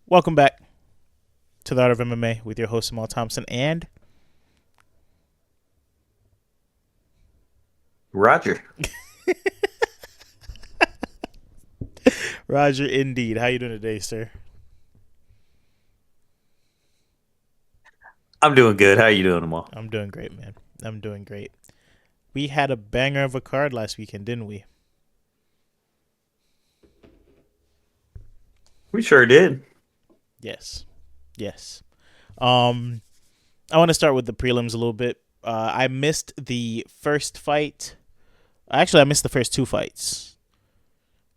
Welcome back to the Art of MMA with your host Amal Thompson and Roger. Roger. Indeed, how you doing today, sir? I'm doing good. How you doing, Amal? I'm doing great, man. I'm doing great. We had a banger of a card last weekend, didn't we? We sure did. Yes, yes. Um, I want to start with the prelims a little bit. I missed the first fight. Actually, I missed the first two fights.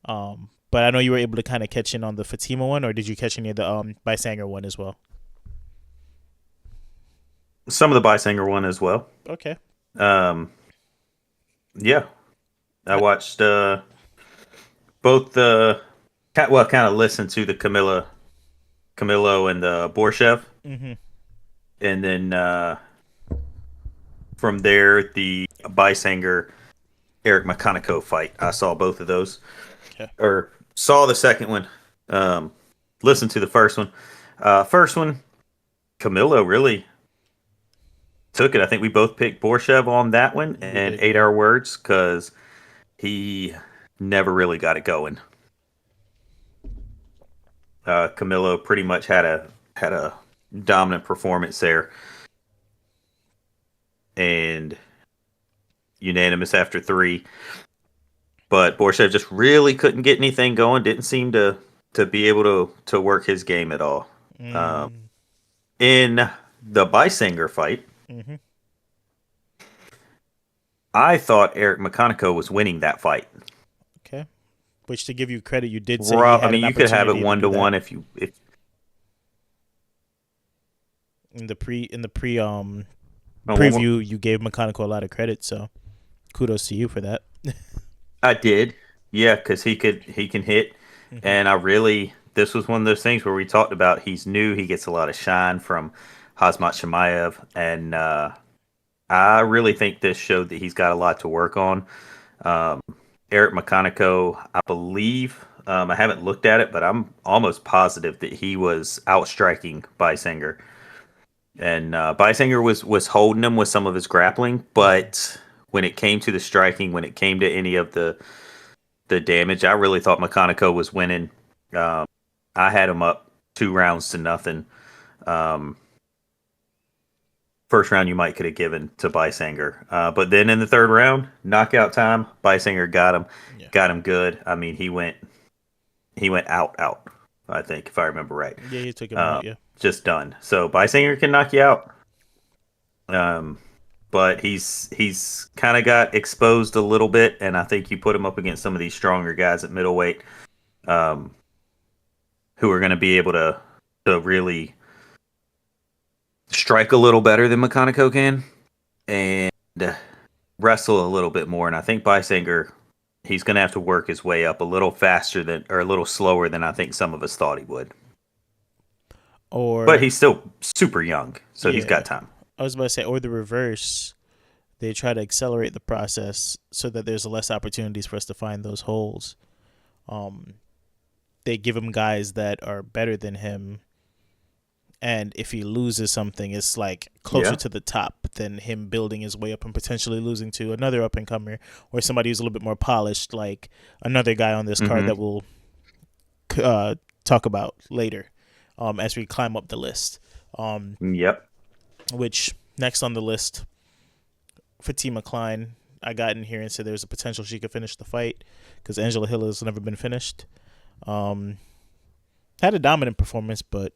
But I know you were able to kind of catch in on the Fatima one, or did you catch any of the Bisanger one as well? Some of the Bysinger one as well. Okay. Um, yeah, I Uh, watched both the kind of listened to the Camilo and the Borshev, mm-hmm. and then from there the Bysinger Eric McConaughey fight. I saw both of those, Okay. or saw the second one. Um, listened to the first one. First one, Camilo really took it. I think we both picked Borshev on that one We and did, ate yeah. our words because he never really got it going. Camilo pretty much had a dominant performance there and unanimous after three. But Borshev just really couldn't get anything going. Didn't seem to be able to work his game at all. Um, Mm, in the Bysinger fight, mm-hmm. I thought Eric McConaughey was winning that fight. Okay. Which, to give you credit, you did say he Raw. I had mean, an you could have it opportunity to one do to that one if in the oh, preview. You gave McConaughey a lot of credit, so kudos to you for that. I did. Yeah, because he can hit, Mm-hmm. and I really this was one of those things where we talked about he's new. He gets a lot of shine from Hazmat Shemaev, and I really think this showed that he's got a lot to work on. Um, Eric McConaughey, I believe. I haven't looked at it, but I'm almost positive that he was outstriking Bysinger, and Bysinger was holding him with some of his grappling, Mm-hmm. but when it came to the striking, when it came to any of the damage. I really thought McConaughey was winning. Um, I had him up 2 rounds to nothing. Um, first round you might could have given to Bysinger, but then in the third round, knockout time, Bysinger Yeah. got him good. I mean, he went out. I think if I remember right, Yeah, he took him out. um, Yeah. just done. So Bysinger can knock you out. Um, but he's kind of got exposed a little bit, and I think you put him up against some of these stronger guys at middleweight. Um, who are going to be able to really strike a little better than McConaughey can and wrestle a little bit more. And I think Bysinger, he's going to have to work his way up a little faster than or a little slower than I think some of us thought he would. But Or he's still super young, so he's yeah, got time. I was about to say, or the reverse. They try to accelerate the process so that there's less opportunities for us to find those holes. Um, they give him guys that are better than him, and if he loses something, it's like closer Yeah. to the top than him building his way up and potentially losing to another up and comer or somebody who's a little bit more polished, like another guy on this card Mm-hmm. that we'll uh, talk about later as we climb up the list. Um, Yep. which next on the list, Fatima Klein. I got in here and said there's a potential she could finish the fight because Angela Hill has never been finished. Um, had a dominant performance, but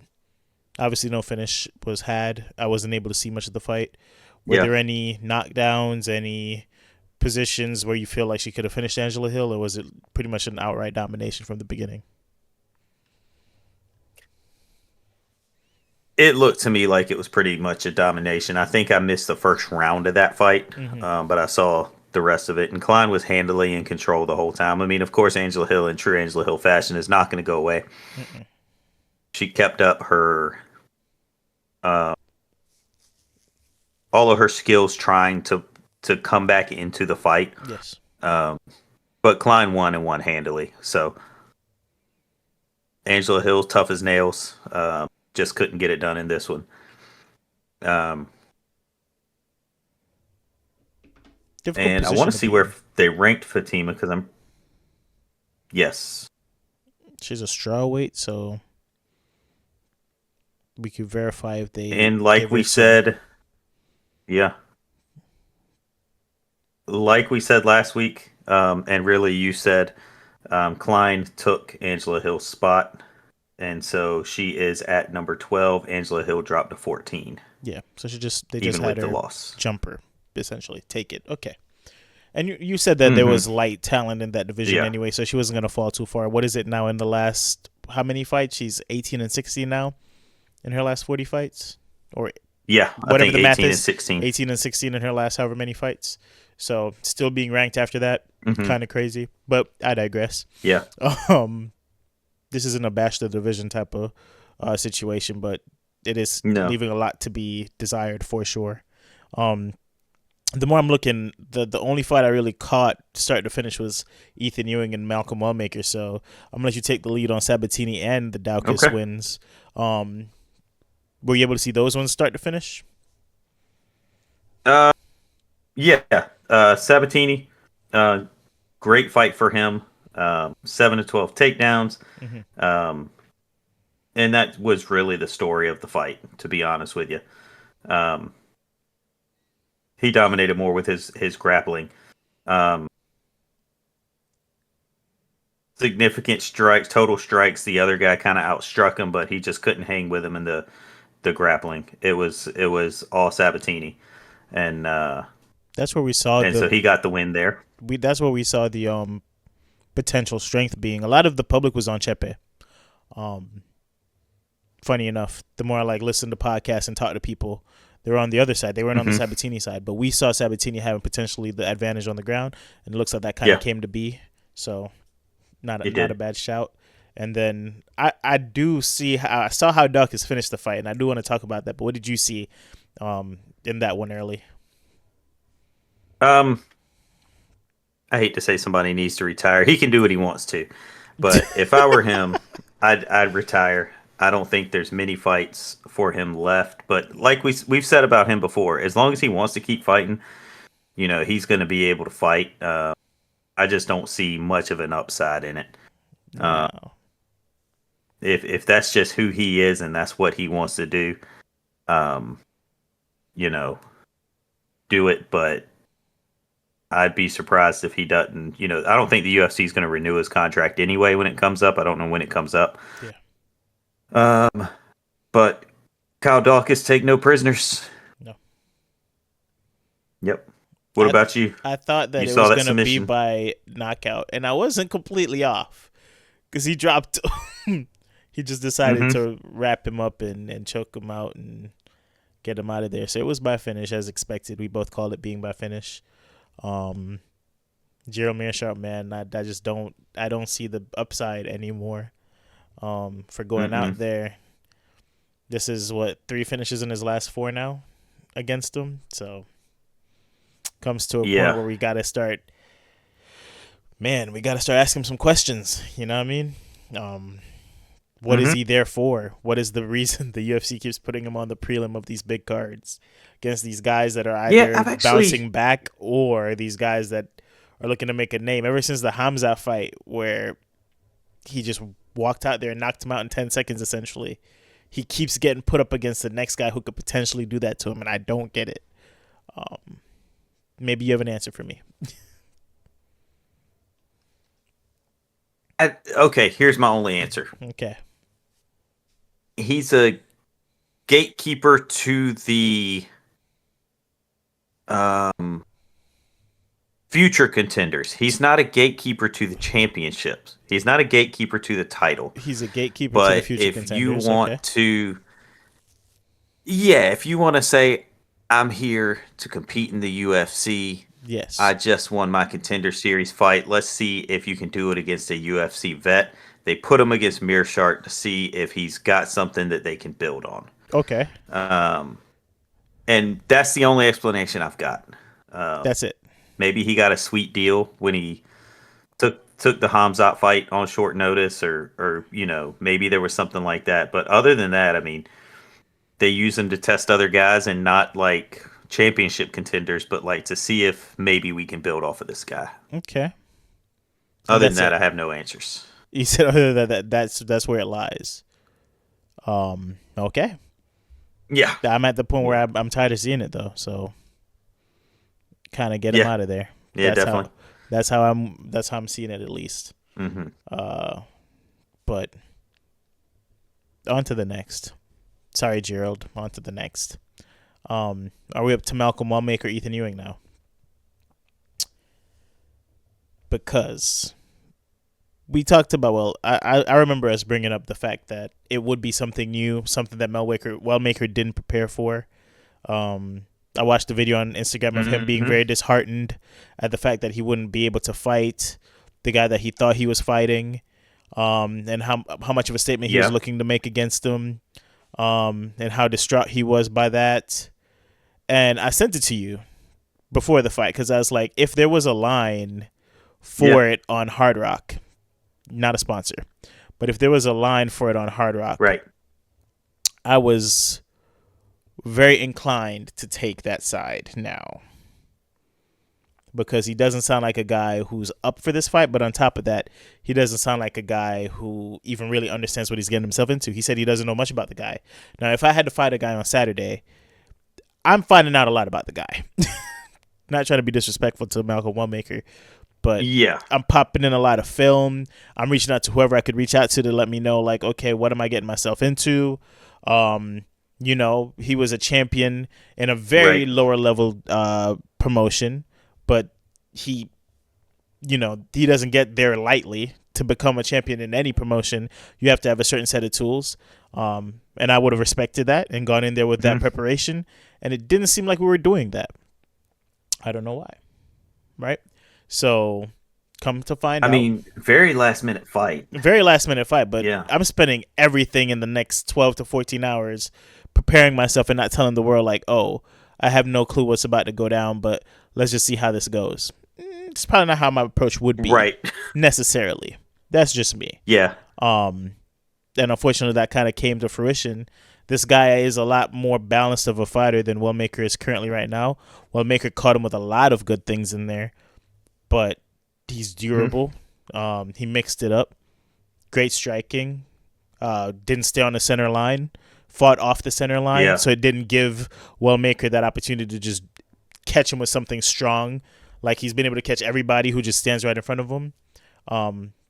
obviously no finish was had. I wasn't able to see much of the fight. Were Yeah. there any knockdowns, any positions where you feel like she could have finished Angela Hill, or was it pretty much an outright domination from the beginning? It looked to me like it was pretty much a domination. I think I missed the first round of that fight, Mm-hmm. but I saw the rest of it. And Klein was handily in control the whole time. I mean, of course, Angela Hill in true Angela Hill fashion is not going to go away. Mm-mm. She kept up her uh, all of her skills trying to come back into the fight. Yes. Um, but Klein won and won handily. So Angela Hill's tough as nails. Just couldn't get it done in this one. Um, Difficult and I want position to to see be where in. they ranked Fatima because I'm yes, She's a straw weight, so we could verify if they and like give her we some. said, yeah, like we said last week, and really you said, Klein took Angela Hill's spot, and so she is at number 12. Angela Hill dropped to 14, Yeah, so they just even had with the her loss. jumper essentially take it. Okay, and you said that there Hmm. was light talent in that division Yeah, anyway, so she wasn't gonna fall too far. What is it now in the last how many fights? She's 18-16 now in her last 40 fights, or yeah, I whatever think the math 18 and is. 16. 18-16 in her last however many fights. So still being ranked after that, Hmm. kind of crazy. But I digress. Yeah, Um, this isn't a bash the division type of situation, but it is no, leaving a lot to be desired for sure. Um, the more I'm looking, the only fight I really caught start to finish was Ethan Ewing and Malcolm Wellmaker. So I'm gonna let you take the lead on Sabatini and the Daukus okay. wins. Um, were you able to see those ones start to finish? Uh, yeah, Sabatini, uh, great fight for him. 7 to 12 takedowns. Mm-hmm. Um, and that was really the story of the fight, to be honest with you. Um, he dominated more with his grappling. Um, significant strikes, total strikes. The other guy kind of outstruck him, but he just couldn't hang with him in the grappling. It was all Sabatini, and That's where we saw and the so he got the win there. we. That's where we saw the potential strength being. A lot of the public was on Chepe. Um, funny enough, the more I like listen to podcasts and talk to people, they were on the other side. They weren't on the Hmm. Sabatini side, but we saw Sabatini having potentially the advantage on the ground, and it looks like that kind of Yeah, came to be. So it not a did. bad shout. And then I do see how I saw how Duck has finished the fight, and I do want to talk about that. But what did you see in that one early? Um, I hate to say somebody needs to retire. He can do what he wants to, but if I were him, I'd retire. I don't think there's many fights for him left. But like we've said about him before, as long as he wants to keep fighting, he's going to be able to fight. I just don't see much of an upside in it. Uh, No, if that's just who he is and that's what he wants to do, um, you know, do it. But I'd be surprised if he doesn't. I don't think the UFC is going to renew his contract anyway when it comes up. I don't know when it comes up. yeah, Um, but Kyle Dawkins take no prisoners. no. Yep. What I about you? I thought that You it saw was that gonna be submission? by knockout, and I wasn't completely off because he dropped. he just decided Mm-hmm. to wrap him up and choke him out and get him out of there. So it was by finish as expected. We both called it being by finish. Um, Gerald Meerschaert, man, I just don't see the upside anymore. For going Mm-mm. out there, this is what 3 finishes in his last 4 now against him. So comes to a point Yeah. where we got to start asking him some questions. You know what I mean? Um, what is Mm-hmm. he there for? What is the reason the UFC keeps putting him on the prelim of these big cards against these guys that are Yeah, either I've actually. bouncing back or these guys that are looking to make a name? Ever since the Hamza fight, where he just walked out there and knocked him out in 10 seconds, essentially, he keeps getting put up against the next guy who could potentially do that to him, and I don't get it. Um, maybe you have an answer for me. Okay, here's my only answer. Okay. He's a gatekeeper to the um, future contenders. He's not a gatekeeper to the championships. He's not a gatekeeper to the title. He's a gatekeeper to the But future if you contenders. want Okay. to, yeah, if you want to say, I'm here to compete in the UFC, I Yes. just won my contender series fight. Let's see if you can do it against a UFC vet. They put him against Meerschaert to see if he's got something that they can build on. Okay. Um, and that's the only explanation I've got. That's it. Maybe he got a sweet deal when he took took the Hamzat fight on short notice, or maybe there was something like that. But other than that, I mean, they use him to test other guys and not like championship contenders, but like to see if maybe we can build off of this guy. Okay. And Other than that's that, it. I have no answers. You said other than that, that's where it lies. Okay. Yeah, I'm at the point where yeah, I'm tired of seeing it though, so kind of get him yeah, out of there. yeah, That's definitely. how that's how I'm seeing it at least. Hmm. Uh, but on to the next. Sorry, Gerald. On to the next. Are we up to Malcolm Wellmaker, Ethan Ewing now? Because we talked about, well, I remember us bringing up the fact that it would be something new, something that Wellmaker didn't prepare for. I watched the video on Instagram of him being Hmm. very disheartened at the fact that he wouldn't be able to fight the guy that he thought he was fighting, and how much of a statement he was Yeah, looking to make against him, and how distraught he was by that. And I sent it to you before the fight because I was like, if there was a line yeah, for it on Hard Rock, not a sponsor, but if there was a line for it on Hard Rock, right. I was very inclined to take that side now because he doesn't sound like a guy who's up for this fight. But on top of that, he doesn't sound like a guy who even really understands what he's getting himself into. He said he doesn't know much about the guy. Now, if I had to fight a guy on Saturday, I'm finding out a lot about the guy. Not trying to be disrespectful to Malcolm Wellmaker, but Yeah. I'm popping in a lot of film. I'm reaching out to whoever I could reach out to let me know, like, okay, what am I getting myself into? He was a champion in a very Right. lower level promotion, but he, he doesn't get there lightly. To become a champion in any promotion, you have to have a certain set of tools. And I would have respected that and gone in there with that Mhm. preparation. And it didn't seem like we were doing that. I don't know why. Right? So come to find I out, mean, very last minute fight. very last minute fight, but Yeah. I'm spending everything in the next 12 to 14 hours preparing myself and not telling the world, like, oh, I have no clue what's about to go down, but let's just see how this goes. It's probably not how my approach would be Right. necessarily. That's just me. Yeah. Um, and unfortunately, that kind of came to fruition. This guy is a lot more balanced of a fighter than Wellmaker is currently right now. Wellmaker caught him with a lot of good things in there, but he's Mhm. durable. He mixed it up. Great striking. Didn't stay on the center line. Fought off the center line, Yeah. so it didn't give Wellmaker that opportunity to just catch him with something strong. Like he's been able to catch everybody who just stands right in front of him.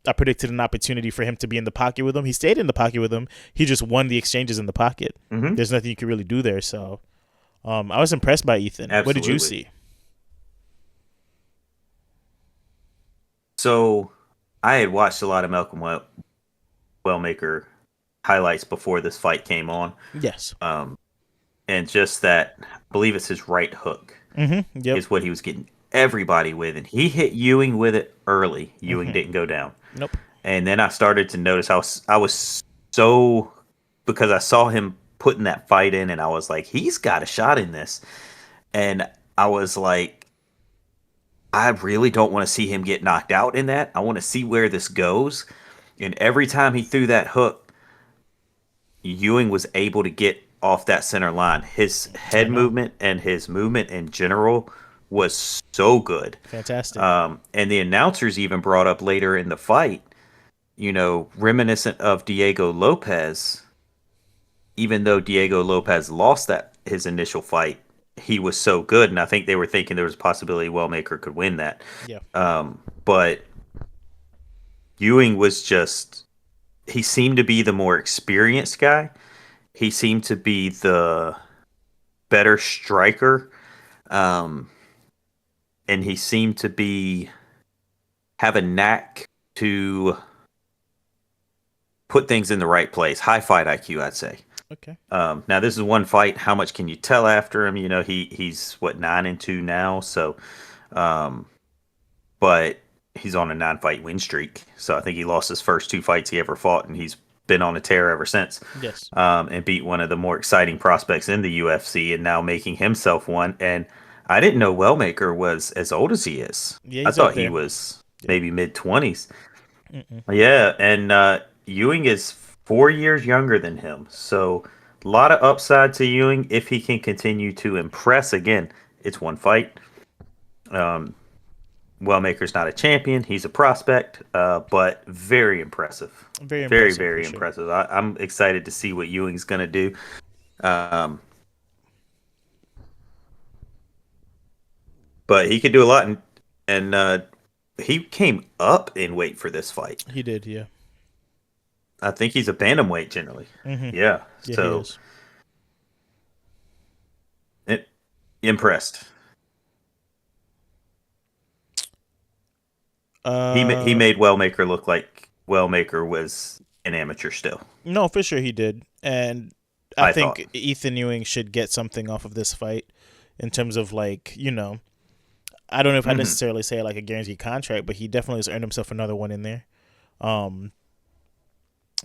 I predicted an opportunity for him to be in the pocket with him. He stayed in the pocket with him. He just won the exchanges in the pocket. Hmm. There's nothing you can really do there. So I was impressed by Ethan. What did you Absolutely. see? So I had watched a lot of Wellmaker highlights before this fight came on. Yes. Um, and just that, I believe it's his right hook Mm-hmm. Yep. is what he was getting everybody with. And he hit Ewing with it early. Ewing Mm-hmm. didn't go down. Nope. And then I started to notice I was so, because I saw him putting that fight in and I was like, he's got a shot in this. And I was like, I really don't want to see him get knocked out in that. I want to see where this goes. And every time he threw that hook, Ewing was able to get off that center line. His I head know. movement and his movement in general was so good. Fantastic. And the announcers even brought up later in the fight, reminiscent of Diego Lopez. Even though Diego Lopez lost that his initial fight, he was so good, and I think they were thinking there was a possibility Wellmaker could win that. Yeah. But Ewing was just, he seemed to be the more experienced guy. He seemed to be the better striker. Um, and he seemed to have a knack to put things in the right place. High fight IQ, I'd say. Okay. Now this is one fight. How much can you tell after him? He's what, 9-2 now. So, but he's on a 9-fight win streak. So I think he lost his first 2 fights he ever fought, and he's been on a tear ever since. Yes. And beat one of the more exciting prospects in the UFC, and now making himself one. And I didn't know Wellmaker was as old as he is. Yeah, I he's up thought he there. was maybe mid-20s. Mm-mm. Yeah, and Ewing is 4 years younger than him, so a lot of upside to Ewing if he can continue to impress. Again, it's one fight. Um, Wellmaker's not a champion; he's a prospect, but very impressive, Very very impressive for very sure. impressive. I'm excited to see what Ewing's gonna do. Um, but he could do a lot, and he came up in weight for this fight. He did, yeah. I think he's a bantamweight generally. Mm-hmm. Yeah, Yeah, he so is. it, impressed. He Uh, made Wellmaker look like Wellmaker was an amateur still. no, for sure he did, and I I thought. think Ethan Ewing should get something off of this fight, in terms of like I don't know if I Hmm. necessarily say like a guaranteed contract, but he definitely has earned himself another one in there. Um,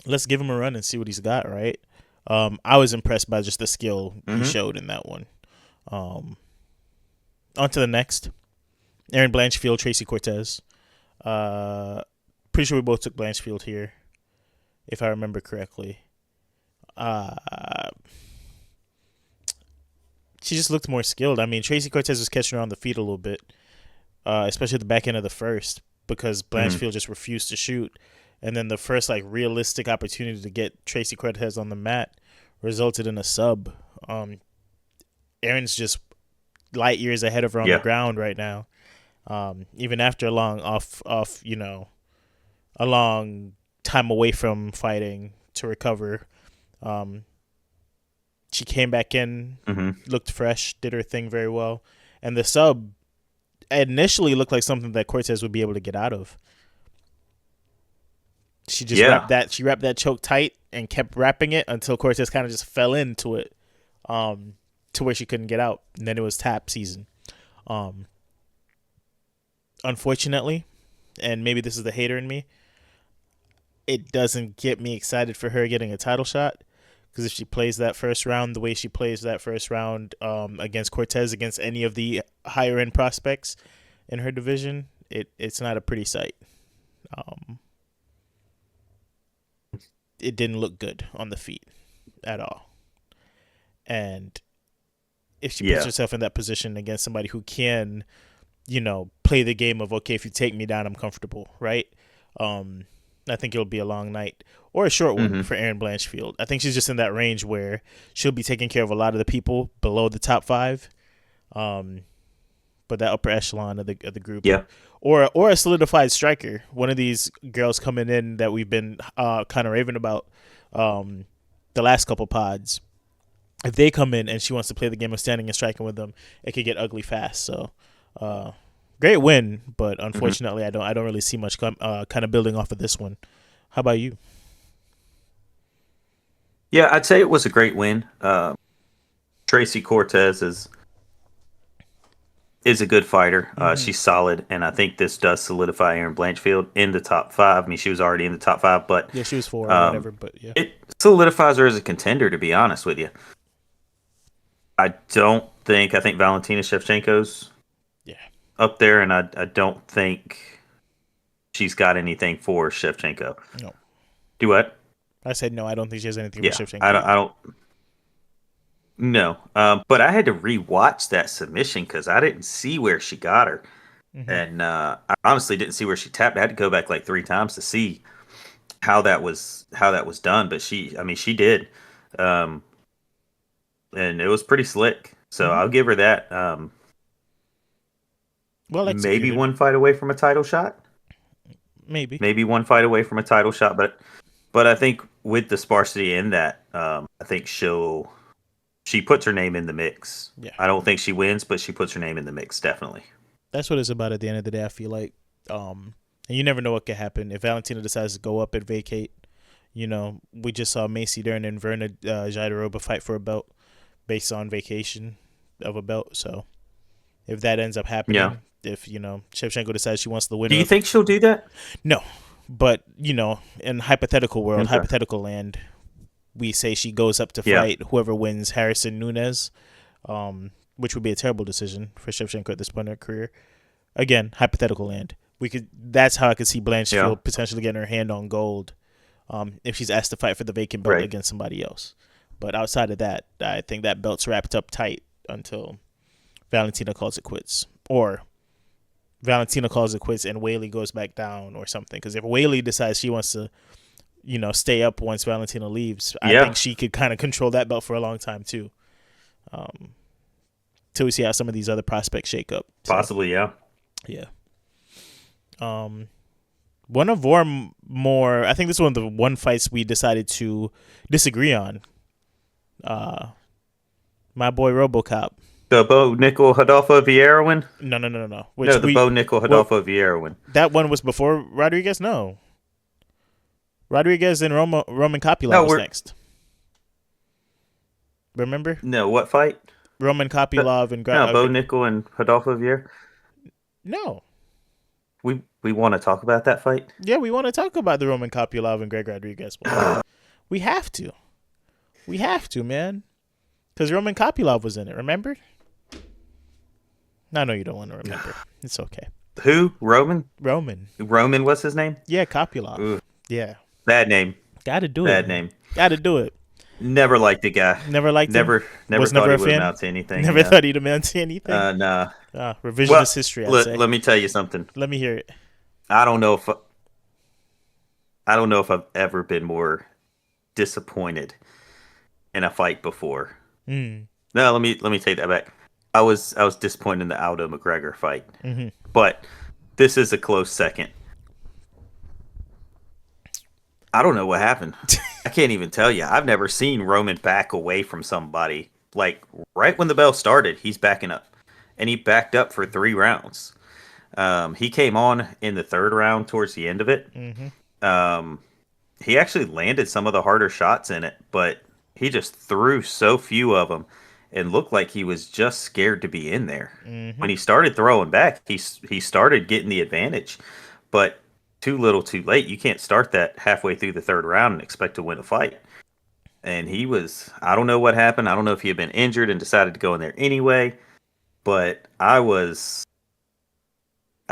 let's give him a run and see what he's got. Right. I was impressed by just the skill he Hmm. showed in that one. Um, on to the next. Aaron Blanchfield, Tracy Cortez. Uh, pretty sure we both took Blanchfield here, if I remember correctly. Uh, she just looked more skilled. I mean, Tracy Cortez was catching her on the feet a little bit, especially at the back end of the first, because Hmm. Blanchfield just refused to shoot. And then the first like realistic opportunity to get Tracy Cortez on the mat resulted in a sub. Um, Aaron's just light years ahead of her on the Yeah. ground right now. Even after a long a long time away from fighting to recover, um, she came back in, Hmm. looked fresh, did her thing very well, and the sub initially looked like something that Cortez would be able to get out of. She just Yeah. wrapped that choke tight and kept wrapping it until Cortez kind of just fell into it, um, to where she couldn't get out, and then it was tap season. Um, unfortunately, and maybe this is the hater in me, it doesn't get me excited for her getting a title shot. Because if she plays that first round the way she plays that first round, against Cortez, against any of the higher end prospects in her division, it's not a pretty sight. Um, it didn't look good on the feet at all. And if she puts Yeah. herself in that position against somebody who can, play the game of, okay, if you take me down, I'm comfortable, right? Um, I think it'll be a long night or a short one Hmm. for Erin Blanchfield. I think she's just in that range where she'll be taking care of a lot of the people below the top five, um, but that upper echelon of the group, Yeah. or a solidified striker. One of these girls coming in that we've been kind of raving about, um, the last couple pods. If they come in and she wants to play the game of standing and striking with them, it could get ugly fast. So, uh, great win, but Hmm. unfortunately, I don't really see much kind of building off of this one. How about you? Yeah, I'd say it was a great win. Tracy Cortez is a good fighter. Mm-hmm. She's solid, and I think this does solidify Aaron Blanchfield in the top five. I mean, she was already in the top five, but Yeah, she was four or um, whatever, but yeah. it solidifies her as a contender. To be honest with you, I think Valentina Shevchenko's Yeah. up there, and I don't think she's got anything for Shevchenko. No. Do what? I said no, I don't think she has anything for Yeah, Shevchenko I either. don't. No, but I had to rewatch that submission because I didn't see where she got her, Mm-hmm. and I honestly didn't see where she tapped. I had to go back like 3 times to see how that was done. But I mean, she did, um, and it was pretty slick. So Mm-hmm. I'll give her that. Well Maybe executed. one fight away from a title shot. Maybe. Maybe one fight away from a title shot. But I think with the sparsity in that, I think she puts her name in the mix. Yeah. I don't think she wins, but she puts her name in the mix definitely. That's what it's about at the end of the day, I feel like. And you never know what could happen. If Valentina decides to go up and vacate, we just saw Macy Dern and Verna Jaideroba fight for a belt based on vacation of a belt. So if that ends up Yeah. happening, if Shevchenko decides she wants the Do winner you of, think she'll do that? no, but in hypothetical world, Okay. hypothetical land, we say she goes up to Yeah. fight whoever wins Harrison Nunez, which would be a terrible decision for Shevchenko at this point in her career. Again, hypothetical land. That's how I could see Blanchfield Yeah. potentially getting her hand on gold, if she's asked to fight for the vacant belt Right. against somebody else. But outside of that, I think that belt's wrapped up tight until Valentina calls it quits, or Valentina calls it quits and Whaley goes back down or something. Because if Whaley decides she wants to, stay up once Valentina leaves, I Yeah. think she could kind of control that belt for a long time too. Till we see how some of these other prospects shake up. So, Possibly, yeah. yeah. One of our more, I think this is one of the one fights we decided to disagree on. My boy RoboCop. The Bo Nickel Rodolfo Vieira win? No. No, the Bo Nickel Rodolfo Vieira win. That one was before Rodriguez. No, Rodriguez and Roman Kopylov was next. Remember? No, what fight? Roman Kopylov and Bo Nickel and Rodolfo Vieira. No. We want to talk about that fight? Yeah, we want to talk about the Roman Kopylov and Greg Rodriguez one. We have to. We have to, man. Because Roman Kopylov was in it, remember? I know you don't want to remember. It's okay. Who? Roman? Roman. Roman, what's his name? Yeah, Kopylov. Ooh. Yeah. Bad name. Gotta do Bad it. name. Gotta do it. Never liked the guy. Never liked him? Never Was thought never he a would fan? amount to anything. Never thought he'd amount to anything? Nah. Revisionist history, I'd say. Let me tell you something. Let me hear it. I don't know if I've ever been more disappointed in a fight before. No, let me take that back. I was disappointed in the Aldo McGregor fight, but this is a close second. I don't know what happened. I can't even tell you. I've never seen Roman back away from somebody. Like, right when the bell started, he's backing up. And he backed up for 3 rounds. He came on in the 3rd round towards the end of it. He actually landed some of the harder shots in it, but he just threw so few of them and looked like he was just scared to be in there. When he started throwing back, he started getting the advantage. But too little too late. You can't start that halfway through the 3rd round and expect to win a fight. And I don't know what happened. I don't know if he had been injured and decided to go in there anyway. But I've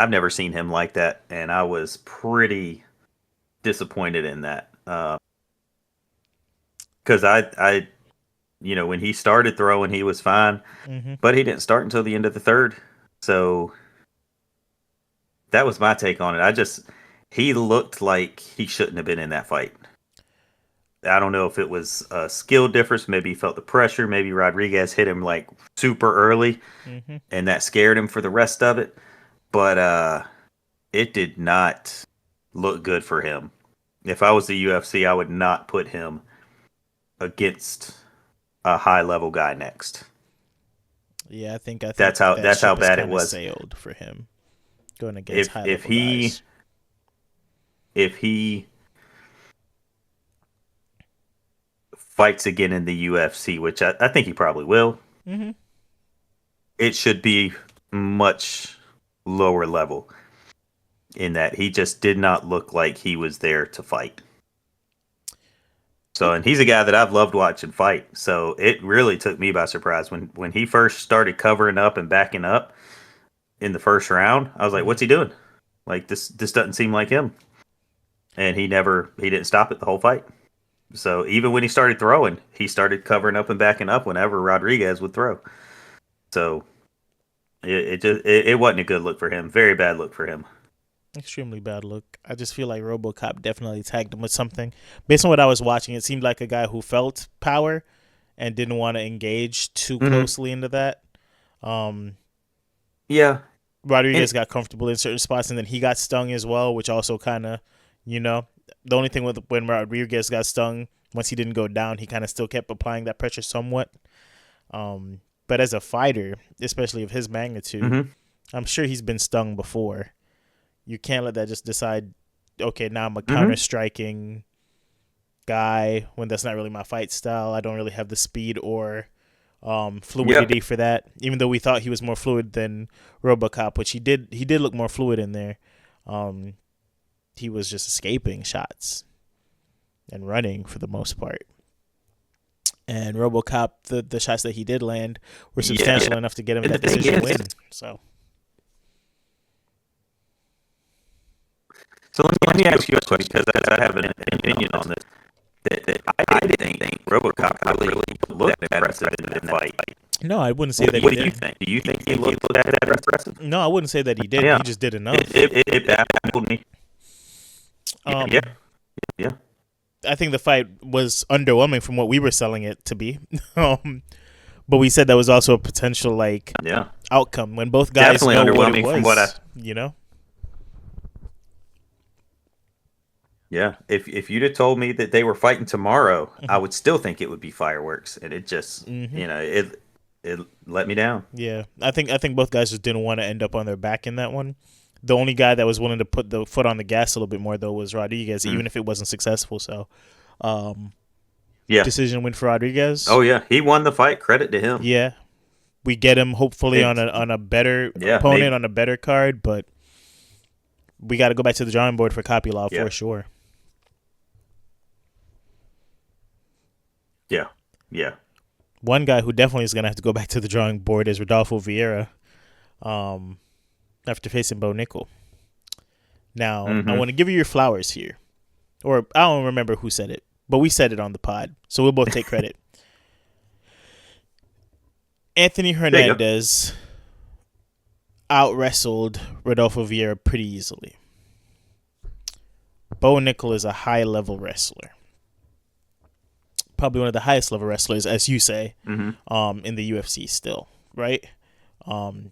never seen him like that. And I was pretty disappointed in that. Because when he started throwing, he was fine. But he didn't start until the end of the 3rd. So that was my take on it. He looked like he shouldn't have been in that fight. I don't know if it was a skill difference. Maybe he felt the pressure. Maybe Rodriguez hit him like super early, and that scared him for the rest of it. But it did not look good for him. If I was the UFC, I would not put him against a high-level guy next. Yeah, I think that's how bad it was. Sailed for him going against high-level guys. If he fights again in the UFC, which I think he probably will, it should be much lower level in that he just did not look like he was there to fight. So, and he's a guy that I've loved watching fight. So it really took me by surprise when he first started covering up and backing up in the 1st round. I was like, what's he doing? Like, this doesn't seem like him. And he didn't stop it the whole fight. So even when he started throwing, he started covering up and backing up whenever Rodriguez would throw. So it wasn't a good look for him. Very bad look for him. Extremely bad look. I just feel like RoboCop definitely tagged him with something. Based on what I was watching, it seemed like a guy who felt power and didn't want to engage too closely into that. Yeah. Rodriguez got comfortable in certain spots, and then he got stung as well, which also kind of, the only thing with when Rodriguez got stung, once he didn't go down, he kind of still kept applying that pressure somewhat. But as a fighter, especially of his magnitude, I'm sure he's been stung before. You can't let that just decide, okay, now I'm a counter-striking guy when that's not really my fight style. I don't really have the speed or fluidity for that. Even though we thought he was more fluid than RoboCop, which he did look more fluid in there. He was just escaping shots and running for the most part. And RoboCop, the shots that he did land were substantial enough to get him that decision win. So. So let me ask you a question because I have an opinion on this. That I didn't think RoboCop really looked that impressive in that fight. No, I wouldn't say that What he do you did. think? Do you think he looked that impressive? No, I wouldn't say that he didn't. Yeah, He just did enough. it baffled me. Um, Yeah, yeah, I think the fight was underwhelming from what we were selling it to be. But we said that was also a potential like yeah. outcome when both guys Definitely know what it underwhelming from what I. was. You know. Yeah, if you'd have told me that they were fighting tomorrow, I Mhm. would still think it would be fireworks, and it just Mhm. it let me down. Yeah, I think both guys just didn't want to end up on their back in that one. The only guy that was willing to put the foot on the gas a little bit more though was Rodriguez, Mm. even if it wasn't successful. So, um, Yeah. decision win for Rodriguez. Oh yeah, he won the fight. Credit to him. Yeah, we get him hopefully on It a better yeah opponent maybe on a better card, but we got to go back to the drawing board for Kopylov yeah for sure. yeah yeah. One guy who definitely is gonna have to go back to the drawing board is Rodolfo Vieira, um, after facing Bo Nickel. Now I Mm-hmm. want to give you your flowers here, or I don't remember who said it, but we said it on the pod, so we'll both take credit. Anthony There you go. Hernandez out wrestled Rodolfo Vieira pretty easily. Bo Nickel is a high level wrestler, probably one of the highest level wrestlers, as you say, Mm-hmm. in the UFC still, right?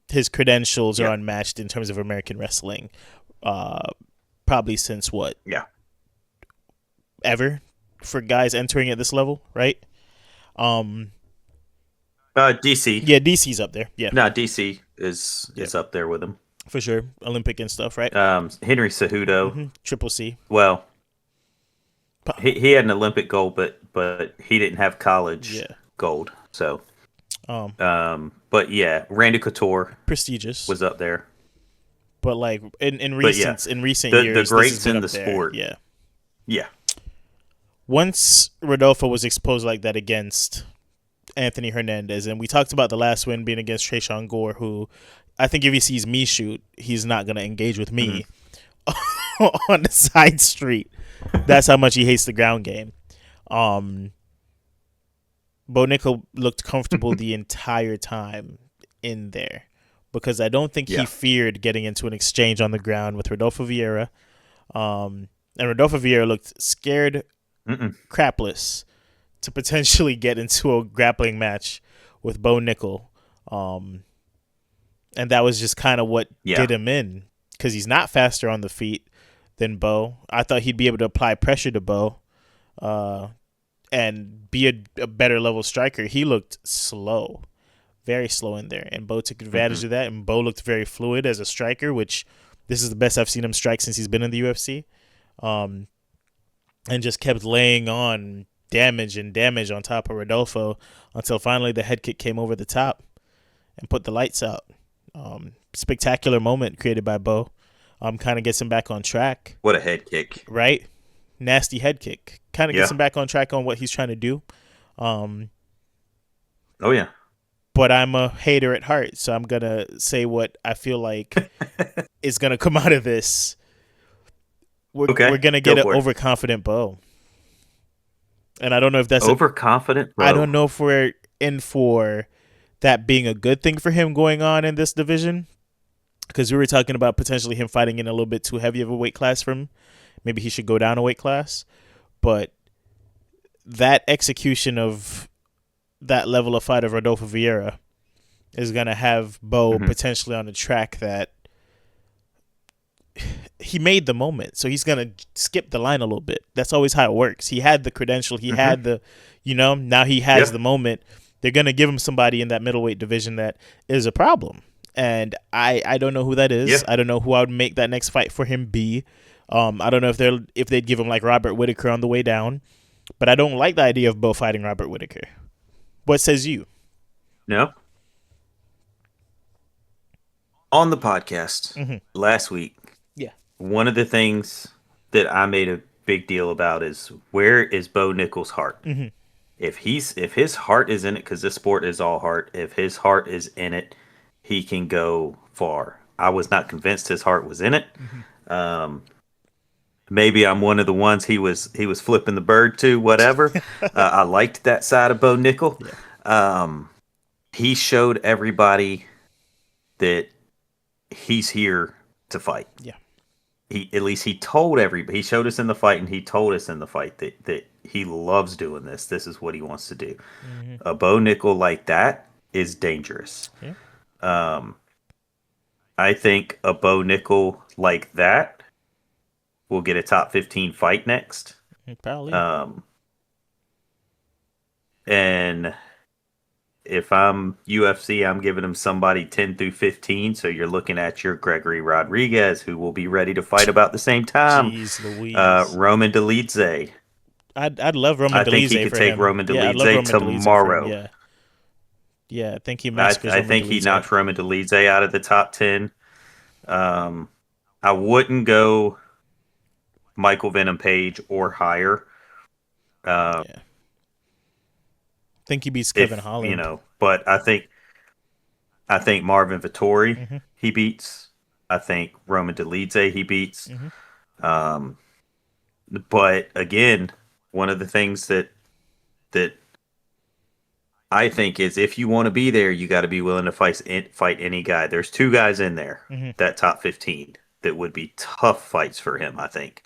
His credentials are Yeah unmatched in terms of American wrestling, uh, probably since what yeah. ever for guys entering at this level, right? Um, DC. yeah, DC's up there, yeah, No, DC is yeah, up there with him. for sure, Olympic and stuff, right? Henry Cejudo. Triple C, Well, he had an Olympic gold, but he didn't have college yeah, gold. So, um, but yeah, Randy Couture prestigious, was up there. but like in But yeah, recent the years, this has greats been in up the there, sport. yeah. Yeah. Once Rodolfo was exposed like that against Anthony Hernandez, and we talked about the last win being against Trayshawn Gore, who I think if he sees me shoot, he's not gonna engage with Mm-hmm. me on the side street. That's how much he hates the ground game. Um, Bo Nickel looked comfortable the entire time in there because I don't think he Yeah. feared getting into an exchange on the ground with Rodolfo Vieira. And Rodolfo Vieira looked scared Mm-mm. crapless to potentially get into a grappling match with Bo Nickel. And that was just kind of what Yeah. did him in because he's not faster on the feet than Bo. I thought he'd be able to apply pressure to Bo and be a better level striker. He looked slow, very slow in there, and Bo took Mm-hmm. advantage of that. And Bo looked very fluid as a striker, which this is the best I've seen him strike since he's been in the UFC. Um, and just kept laying on damage and damage on top of Rodolfo until finally the head kick came over the top and put the lights out. Spectacular moment created by Bo. Kind of gets him back on track, What a head kick. right? Nasty head kick. Kind of gets Yeah. him back on track on what he's trying to do. Oh yeah. But I'm a hater at heart, so I'm gonna say what I feel like is gonna come out of this. We're Okay. gonna Go get an for it. overconfident Bo, and I don't know if Overconfident, I bro. don't know if we're in for that being a good thing for him going on in this division, because we were talking about potentially him fighting in a little bit too heavy of a weight class for him. Maybe he should go down a weight class, but that execution of that level of fight of Rodolfo Vieira is gonna have Bo Mm-hmm. potentially on the track that he made the moment, so he's gonna skip the line a little bit. That's always how it works. He had the credential, he Mm-hmm. had the, now he has Yeah. the moment. They're gonna give him somebody in that middleweight division that is a problem, and I don't know who that is. Yeah. I don't know who I would make that next fight for him be. I don't know if they'd give him like Robert Whitaker on the way down, but I don't like the idea of Bo fighting Robert Whitaker. What says you? No. On the podcast Mm-hmm. last week, Yeah. one of the things that I made a big deal about is where is Bo Nickel's heart? Mm-hmm. If his heart is in it, because this sport is all heart. If his heart is in it, he can go far. I was not convinced his heart was in it. Mm-hmm. Um, maybe I'm one of the ones he was flipping the bird to, whatever. I liked that side of Bo Nickel. Yeah. Um, he showed everybody that he's here to fight. Yeah. He at least he told everybody. He showed us in the fight, and he told us in the fight that he loves doing this. This is what he wants to do. Hmm. A Bo Nickel like that is dangerous. Yeah. Um, I think a Bo Nickel like that will get a top 15 fight next. Probably. Um, and if I'm UFC, I'm giving him somebody 10 through 15. So you're looking at your Gregory Rodriguez, who will be ready to fight about the same time. Jeez Louise. Roman Dolidze. I'd love Roman I think he Dolidze could for take him. Roman Yeah, I'd love Dolidze Roman Dolidze for him. tomorrow. Yeah. Yeah, I think he I, massacres I Roman think he Dolidze. knocks Roman Dolidze out of the top 10. Um, I wouldn't go Michael Venom Page or higher. Uh, Yeah. I think he beats Kevin if you Holland. know, but I think Marvin Vittori Hmm. he beats. I think Roman Dolidze he beats. Hmm. Um, but again, one of the things that I think is if you want to be there, you got to be willing to fight any guy. There's two guys in there Hmm. that top 15 that would be tough fights for him. I think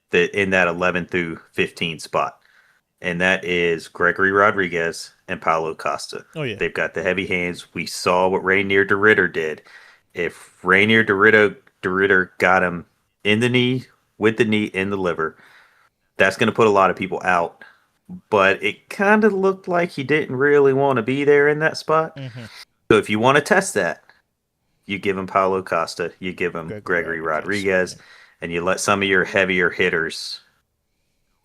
that in that 11 through 15 spot, and that is Gregory Rodriguez and Paulo Costa. Oh yeah. They've got the heavy hands. We saw what Rainier DeRitter did. If Rainier DeRitter got him in the knee, with the knee in the liver, that's going to put a lot of people out. But it kind of looked like he didn't really want to be there in that spot. Hmm. So if you want to test that, you give him Paulo Costa, you give him Gregory Gregory Rodriguez. Rodriguez, Yeah. and you let some of your heavier hitters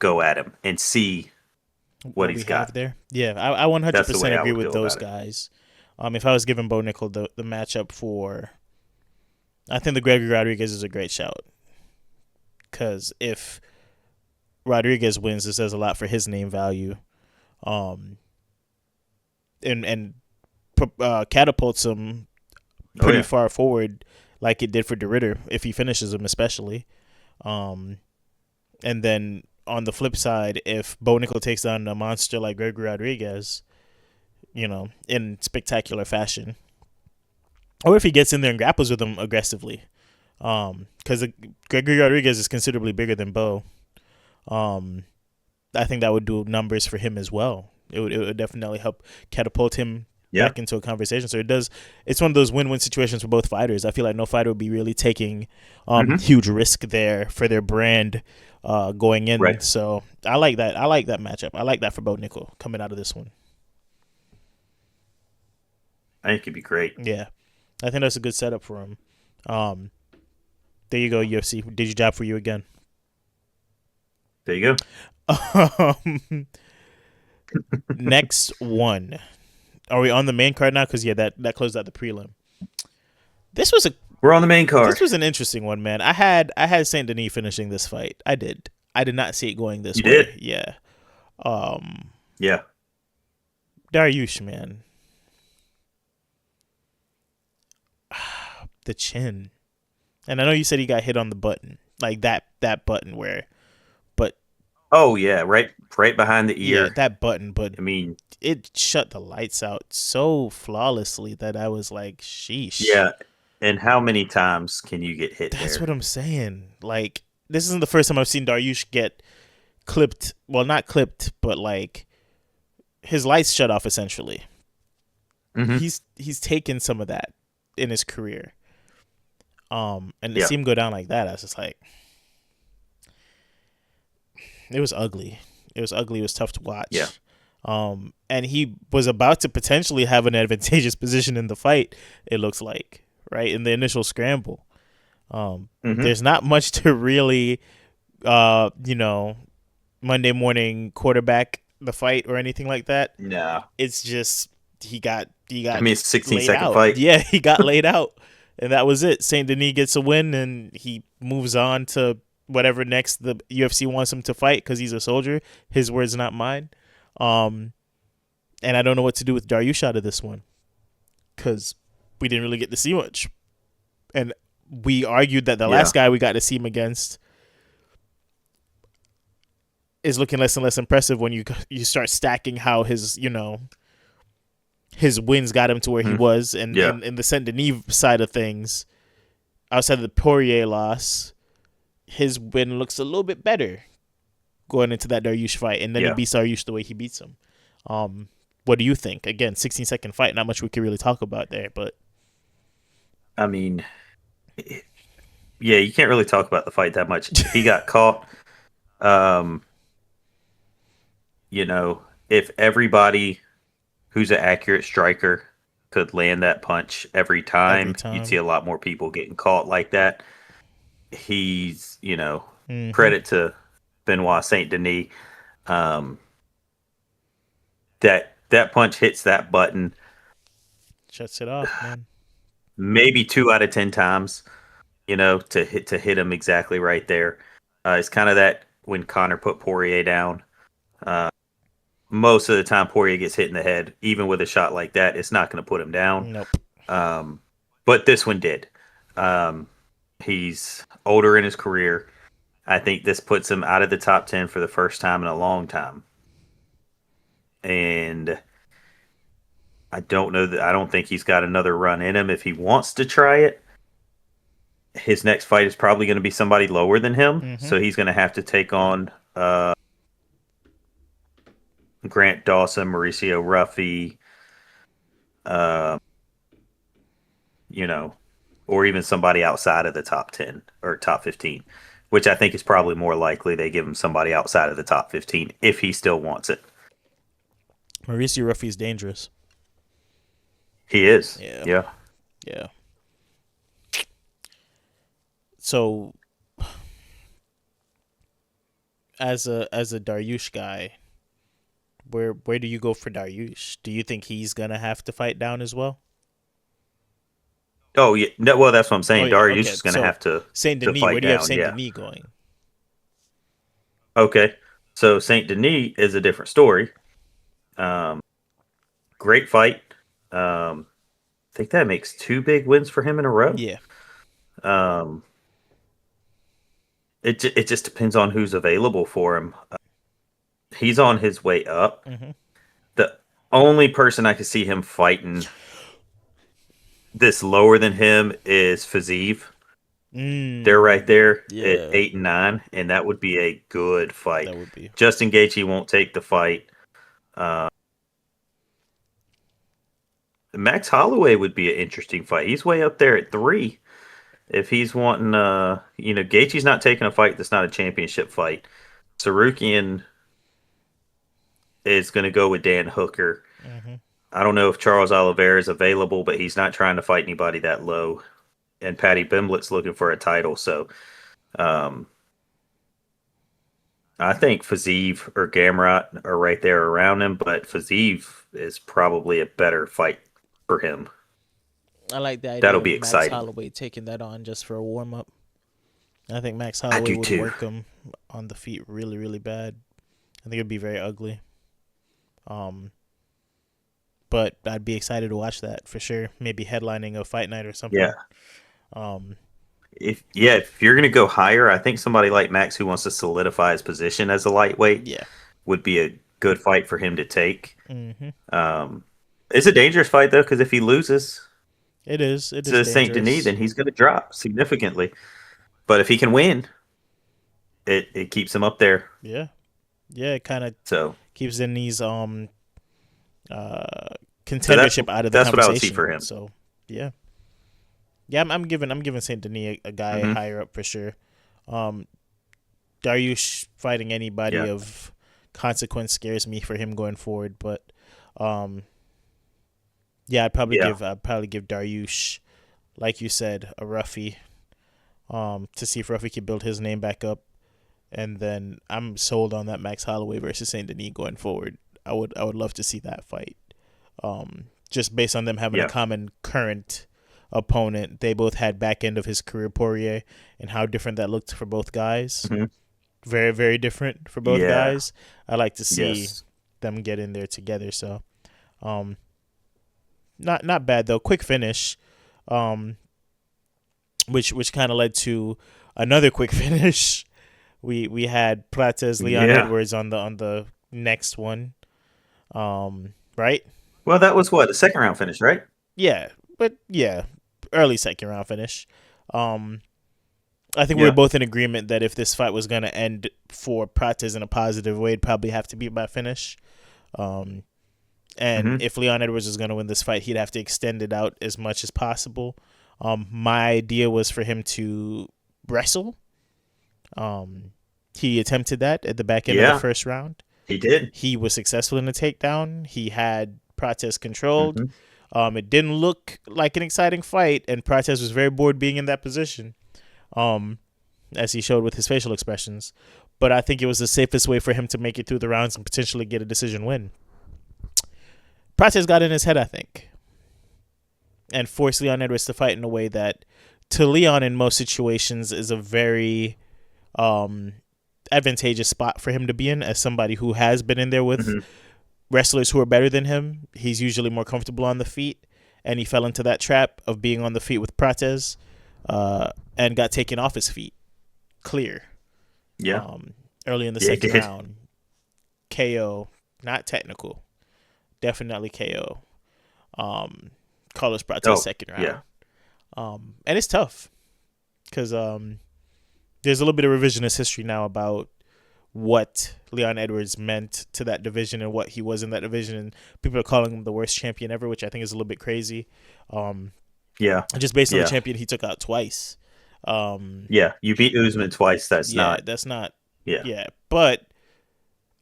go at him and see what What we he's have got. there. Yeah, I That's the 100% way I agree would with go those about it. guys. If I was giving Bo Nickel the matchup for, I think the Gregory Rodriguez is a great shout. Because if Rodriguez wins, this says a lot for his name value. Um, and catapults him Oh pretty yeah, far forward, like it did for DeRitter if he finishes him, especially. Um, and then on the flip side, if Bo Nickel takes down a monster like Gregory Rodriguez, in spectacular fashion, or if he gets in there and grapples with him aggressively, because Gregory Rodriguez is considerably bigger than Bo. Um, I think that would do numbers for him as well. It would definitely help catapult him yeah. back into a conversation. So it does. It's one of those win-win situations for both fighters. I feel like no fighter would be really taking Mm-hmm. huge risk there for their brand going in. Right. So I like that. I like that matchup. I like that for Bo Nickel coming out of this one. I think it'd be great. Yeah, I think that's a good setup for him. Um, there you go, UFC. Did you job for you again? There you Next one. Are we on the main card now? Because yeah, that closed out the prelim. This was We're on the main card. an interesting one, man. I had Saint Denis finishing this fight. I did. I did not see it going this You way. did? Yeah. Yeah. Dariush, man. The chin. And I know you said he got hit on the button. Like that button where, but Oh yeah, right behind the yeah, ear. that button, but I mean, it shut the lights out so flawlessly that I was like, sheesh. yeah. And how many times can you get hit That's there? what I'm saying. Like, this isn't the first time I've seen Dariush get clipped. Well, not clipped, but like his lights shut off essentially. Mm-hmm. He's taken some of that in his career. And to Yeah. see him go down like that, I was just like, it was ugly. It was ugly. It was tough to watch. Yeah. And he was about to potentially have an advantageous position in the fight. It looks like, right, in the initial scramble. Mm-hmm. There's not much to really, Monday morning quarterback the fight or anything like that. No. It's just he got I mean, it's a 16 laid second out. fight. Yeah, he got laid out, and that was it. Saint Denis gets a win, and he moves on to whatever next the UFC wants him to fight because he's a soldier. His words, not mine. And I don't know what to do with Dariush out of this one because we didn't really get to see much, and we argued that the Yeah. last guy we got to see him against is looking less and less impressive when you start stacking how his wins got him to where he Mhm. was, and Yeah. in the Saint Denis side of things, outside of the Poirier loss, his win looks a little bit better going into that Dariush fight, and then he Yeah. beats Dariush the way he beats him. What do you think? Again, 16-second fight, not much we can really talk about there, but I mean, yeah, you can't really talk about the fight that much. If he got caught, um, if everybody who's an accurate striker could land that punch every every time, you'd see time. a lot more people getting caught like that. He's, Mm-hmm. credit to Benoit Saint Denis. Um, that punch hits that button Shuts it off, man. maybe 2 out of 10 times. To hit him exactly right there. It's kind of that when Connor put Poirier down. Uh, Most of the time, Poirier gets hit in the head. Even with a shot like that, it's not going to put him down. Nope. Um, but this one did. Um, he's older in his career. I think this puts him out of the top 10 for the first time in a long time. And I don't know that I don't think he's got another run in him if he wants to try it. His next fight is probably going to be somebody lower than him, Mm-hmm. so he's going to have to take on Grant Dawson, Mauricio Ruffy, uh, you know, or even somebody outside of the top 10 or top 15, which I think is probably more likely they give him somebody outside of the top 15 if he still wants it. Mauricio Ruffy's dangerous. He is. Yeah. Yeah. Yeah. So as a Dariush guy, where do you go for Dariush? Do you think he's gonna have to fight down as well? Oh, yeah. No, well, that's what I'm Oh saying. yeah, Darius okay. is going to So have to Saint to Denis, where fight do you have down. Saint Yeah. Denis going? Okay. So Saint Denis is a different story. Um, Great fight. I think that makes 2 big wins for him in a row. Yeah. Um, it just depends on who's available for him. He's on his way up. Mm-hmm. The only person I could see him fighting this lower than him is Fazeev. They're right there at Yeah, 8 and 9, and that would be a good fight. that would be. Justin Gaethje won't take the fight. Uh, Max Holloway would be an interesting fight. He's way up there at 3. If he's wanting, Gaethje's not taking a fight that's not a championship fight. Sarukian is going to go with Dan Hooker. Mm-hmm. I don't know if Charles Oliveira is available, but he's not trying to fight anybody that low. And Patty Bimblett's looking for a title, so um, I think Fazeev or Gamrot are right there around him, but Fazeev is probably a better fight for him. I like the idea That'll of be Max exciting. Holloway taking that on just for a warm up. I think Max I Holloway do would too. work him on the feet really, really bad. I think it'd be very ugly. But I'd be excited to watch that for sure. Maybe headlining a fight night or something. Yeah. Um, If you're gonna go higher, I think somebody like Max who wants to solidify his position as a lightweight yeah. would be a good fight for him to take. Mm-hmm. It's a dangerous fight though, because if he loses It is. It is to Saint Denis, dangerous. then he's gonna drop significantly. But if he can win, it keeps him up there. Yeah. Yeah. It kind of So keeps in these so that's contendership out of the that's what I would see for conversation. him. So yeah. Yeah, I'm giving Saint Denis a guy Hmm. higher up for sure. Dariush fighting anybody Yeah. of consequence scares me for him going forward, but um, yeah, Yeah. I'd probably give Dariush, like you said, a roughie, to see if Ruffy can build his name back up, and then I'm sold on that Max Holloway versus Saint Denis going forward. I would love to see that fight. Just based on them having a Yeah. common current opponent. They both had back end of his career, Poirier, and how different that looked for both guys. Hmm. Very, very different for both Yeah. guys. I like to see Yes. them get in there together. So, um, not bad though. Quick finish, which kind of led to another quick finish We had Prates Leon Yeah. Edwards on the next one. Right? Well, that was what, the second round finish, right? Yeah, but yeah, early second round finish. Um, I think we were Yeah. both in agreement that if this fight was gonna end for Prates in a positive way, it'd probably have to be by finish. Um, and Hmm. if Leon Edwards was gonna win this fight, he'd have to extend it out as much as possible. My idea was for him to wrestle. Um, he attempted that at the back end of the Yeah, first round. he did. He was successful in the takedown. He had Prates controlled. Hmm. It didn't look like an exciting fight, and Prates was very bored being in that position, um, as he showed with his facial expressions. But I think it was the safest way for him to make it through the rounds and potentially get a decision win. Prates got in his head, I think, and forced Leon Edwards to fight in a way that, to Leon in most situations, is a very um, advantageous spot for him to be in as somebody who has been in there with Hmm. wrestlers who are better than him. He's usually more comfortable on the feet, and he fell into that trap of being on the feet with Prates, and got taken off his feet clear, Yeah. um, early in the Yeah, he second did. round. KO, not technical, definitely KO. Um, Carlos Prates Oh, second yeah. round, and it's tough because there's a little bit of revisionist history now about what Leon Edwards meant to that division and what he was in that division. And people are calling him the worst champion ever, which I think is a little bit crazy. Um, Yeah. just based on the Yeah. champion he took out twice. Yeah. You beat Usman twice. That's Yeah, not. that's not. Yeah. Yeah, but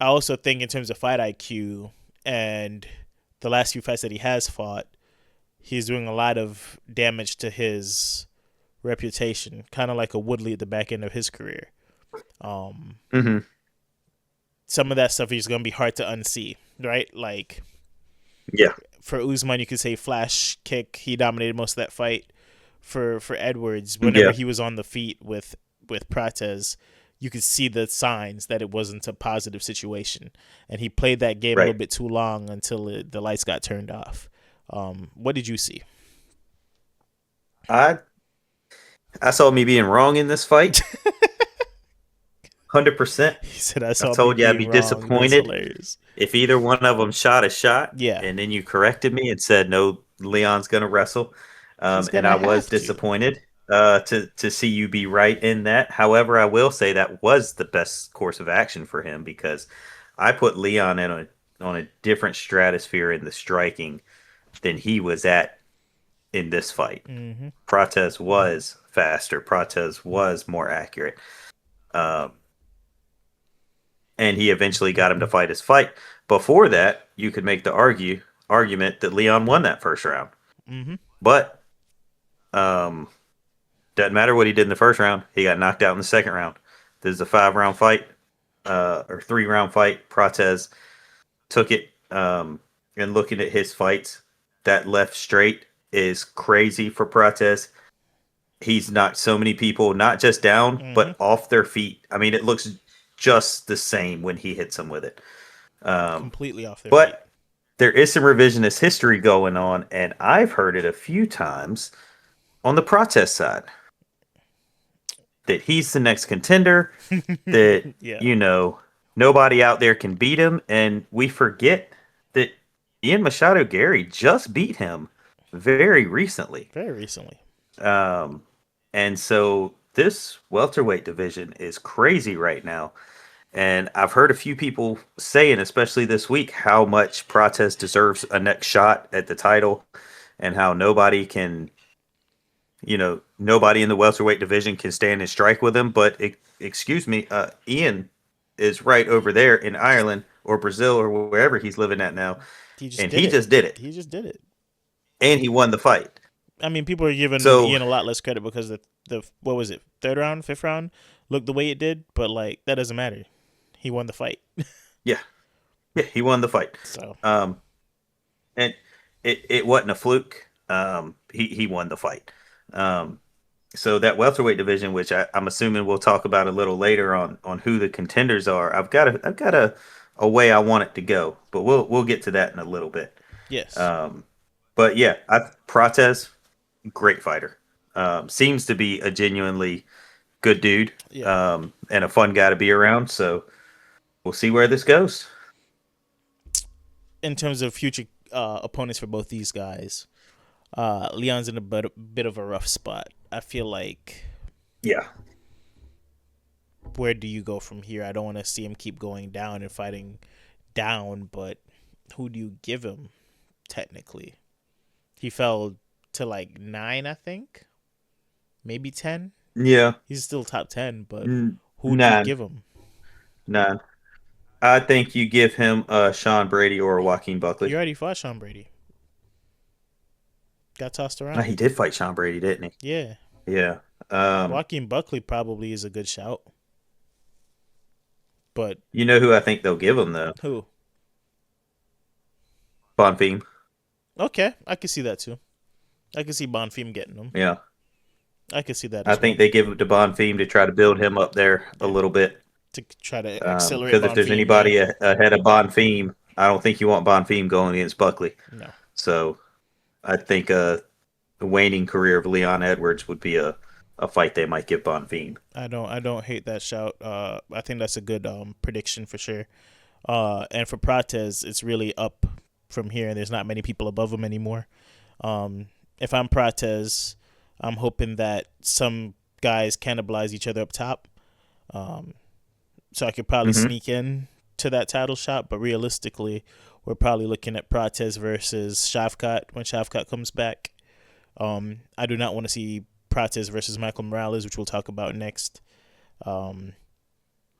I also think in terms of fight IQ and the last few fights that he has fought, he's doing a lot of damage to his reputation, kind of like a Woodley at the back end of his career. Um, Hmm. some of that stuff is going to be hard to unsee, right? Like Yeah. for Usman, you could say flash kick. He dominated most of that fight. For Edwards, whenever Yeah. he was on the feet with Prates, you could see the signs that it wasn't a positive situation, and he played that game a little Right. bit too long until the lights got turned off. What did you see? I I saw me being wrong in this fight. 100%. He said, "I I saw me told you I'd being be wrong." That's disappointed hilarious. if either one of them shot a shot, Yeah, and then you corrected me and said no, Leon's gonna wrestle, he's and gonna I was have to. disappointed to see you be right in that. However, I will say that was the best course of action for him because I put Leon in on a different stratosphere in the striking than he was at in this fight. Mm-hmm. Prates was faster. Prates was more accurate. Um, and he eventually got him to fight his fight. Before that, you could make the argument that Leon won that first round. Mm-hmm. But um, doesn't matter what he did in the first round. He got knocked out in the second round. This is a 5 round fight, or 3 round fight. Prates took it. And looking at his fights, that left straight is crazy for Prates. He's knocked so many people not just down, Mm-hmm. but off their feet. I mean, it looks just the same when he hits them with it. Um, Completely off their feet. but there is some revisionist history going on, and I've heard it a few times on the protest side that he's the next contender, that, Yeah, you know, nobody out there can beat him. And we forget that Ian Machado Gary just beat him very recently. very recently. Um, and so this welterweight division is crazy right now. And I've heard a few people saying, especially this week, how much Prates deserves a next shot at the title and how nobody in the welterweight division can stand and strike with him. But excuse me, Ian is right over there in Ireland or Brazil or wherever he's living at now. He just And did he it. just did it. He just did it. And he won the fight. I mean, people are giving So, Ian a lot less credit because the what was it, third round, fifth round, looked the way it did, but like that doesn't matter. He won the fight. yeah, yeah, he won the fight. So Um, and it wasn't a fluke. He won the fight. Um, so that welterweight division, which I'm assuming we'll talk about a little later on who the contenders are, I've got a way I want it to go, but we'll get to that in a little bit. yes, Um, but yeah, Prates, great fighter. Seems to be a genuinely good dude, Yeah. and a fun guy to be around. So we'll see where this goes. In terms of future opponents for both these guys, Leon's in a bit of a rough spot. I feel like, Yeah. where do you go from here? I don't want to see him keep going down and fighting down, but who do you give him technically? He fell to like 9, I think, maybe 10. Yeah. He's still top 10, but who do you Nine. give him? Nine. I think you give him Sean Brady or Joaquin He Buckley. already fought Sean Brady. Got tossed around. He did fight Sean Brady, didn't Yeah. he? Yeah. Um, Joaquin Buckley probably is a good shout, but you know who I think they'll give him though? who? Bonfim. Okay, I can see that too. I can see Bonfim getting him. Yeah. I can see that I as well. think they give it to Bonfim to try to build him up there a Yeah, little bit. to try to accelerate Because if there's Bonfim. Yeah, anybody ahead of Bonfim, I don't think you want Bonfim going against Buckley. no, So I think the waning career of Leon Edwards would be a fight they might give Bonfim. I don't hate that shout. I think that's a good prediction for sure. And for Prates, it's really up from here, and there's not many people above him anymore. If I'm Prates, I'm hoping that some guys cannibalize each other up top. So I could probably Mm-hmm. sneak in to that title shot, but realistically, we're probably looking at Prates versus Shavkat when Shavkat comes back. I do not want to see Prates versus Michael Morales, which we'll talk about next.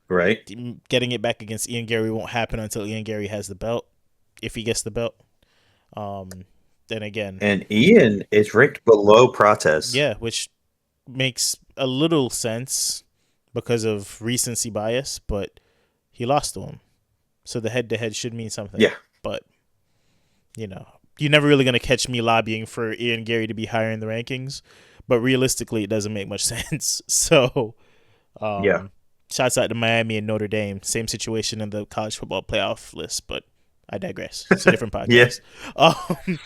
Right. Getting it back against Ian Gary won't happen until Ian Gary has the belt, if he gets the belt. Then again, And Ian is ranked below Prates. yeah, which makes a little sense because of recency bias, but he lost to him. So the head to head should mean something. Yeah. But, you're never really going to catch me lobbying for Ian Gary to be higher in the rankings. But realistically, it doesn't make much sense. So, Yeah. shouts out to Miami and Notre Dame. Same situation in the college football playoff list, but I digress. It's a different Yeah. podcast.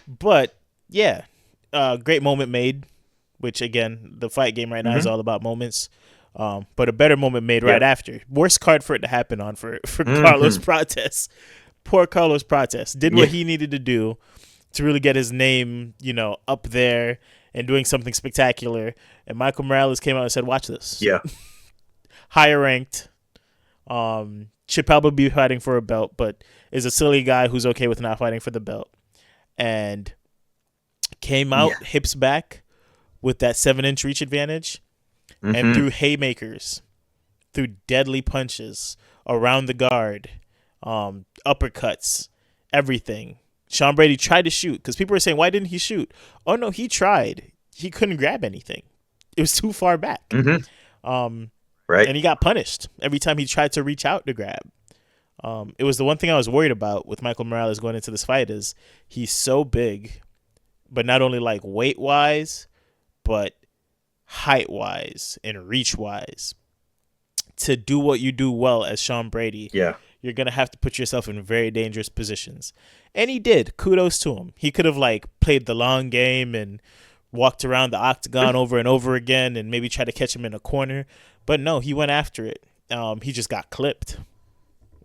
But, yeah, great moment made, which, again, the fight game right now is all about moments. But a better moment made right after. Worst card for it to happen on for Carlos Prates. Poor Carlos Prates did what he needed to do to really get his name, up there and doing something spectacular. And Michael Morales came out and said, "Watch this." Yeah. Higher ranked, should probably be fighting for a belt, but is a silly guy who's okay with not fighting for the belt. And came out hips back with that 7-inch reach advantage. And through haymakers, through deadly punches around the guard, uppercuts, everything. Sean Brady tried to shoot because people were saying, why didn't he shoot? Oh, no, he tried. He couldn't grab anything. It was too far back. Right. And he got punished every time he tried to reach out to grab. It was the one thing I was worried about with Michael Morales going into this fight is he's so big, but not only like weight-wise, but height-wise and reach-wise. To do what you do well as Sean Brady, you're going to have to put yourself in very dangerous positions. And he did. Kudos to him. He could have played the long game and walked around the octagon over and over again and maybe try to catch him in a corner. But no, he went after it. He just got clipped.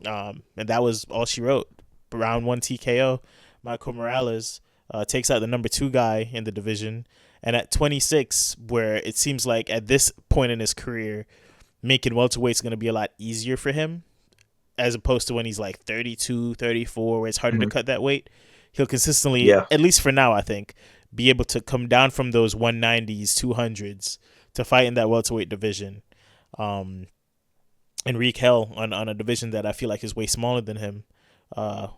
And that was all she wrote. Round 1 TKO. Michael Morales takes out the number 2 guy in the division. And at 26, where it seems like at this point in his career, making welterweight is going to be a lot easier for him as opposed to when he's like 32, 34, where it's harder to cut that weight. He'll consistently, at least for now, I think, be able to come down from those 190s, 200s to fight in that welterweight division and wreak hell on a division that I feel like is way smaller than him. What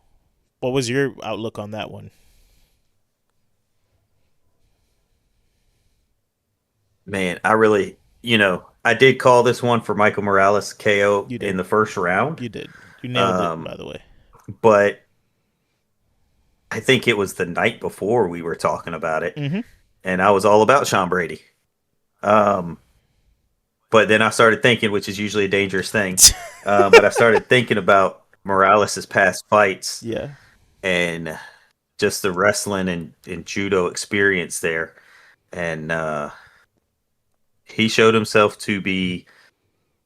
was your outlook on that one? Man, I really, I did call this one for Michael Morales KO You did. in the first round. You did. You nailed it, by the way. But I think it was the night before we were talking about it, and I was all about Sean Brady. But then I started thinking, which is usually a dangerous thing, but I started thinking about Morales' past fights and just the wrestling and judo experience there. And He showed himself to be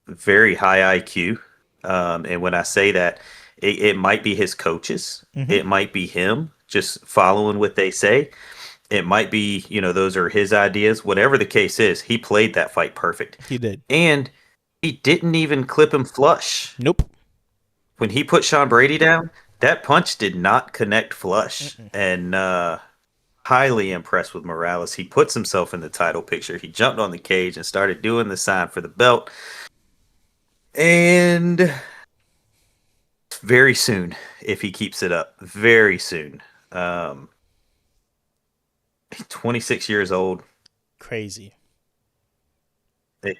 very high IQ. And when I say that, it might be his coaches. Mm-hmm. It might be him just following what they say. It might be, those are his ideas. Whatever the case is, he played that fight perfect. He did. And he didn't even clip him flush. Nope. When he put Sean Brady down, that punch did not connect flush. Mm-mm. And highly impressed with Morales. He puts himself in the title picture. He jumped on the cage and started doing the sign for the belt. And very soon, if he keeps it up, very soon. 26 years old. Crazy. A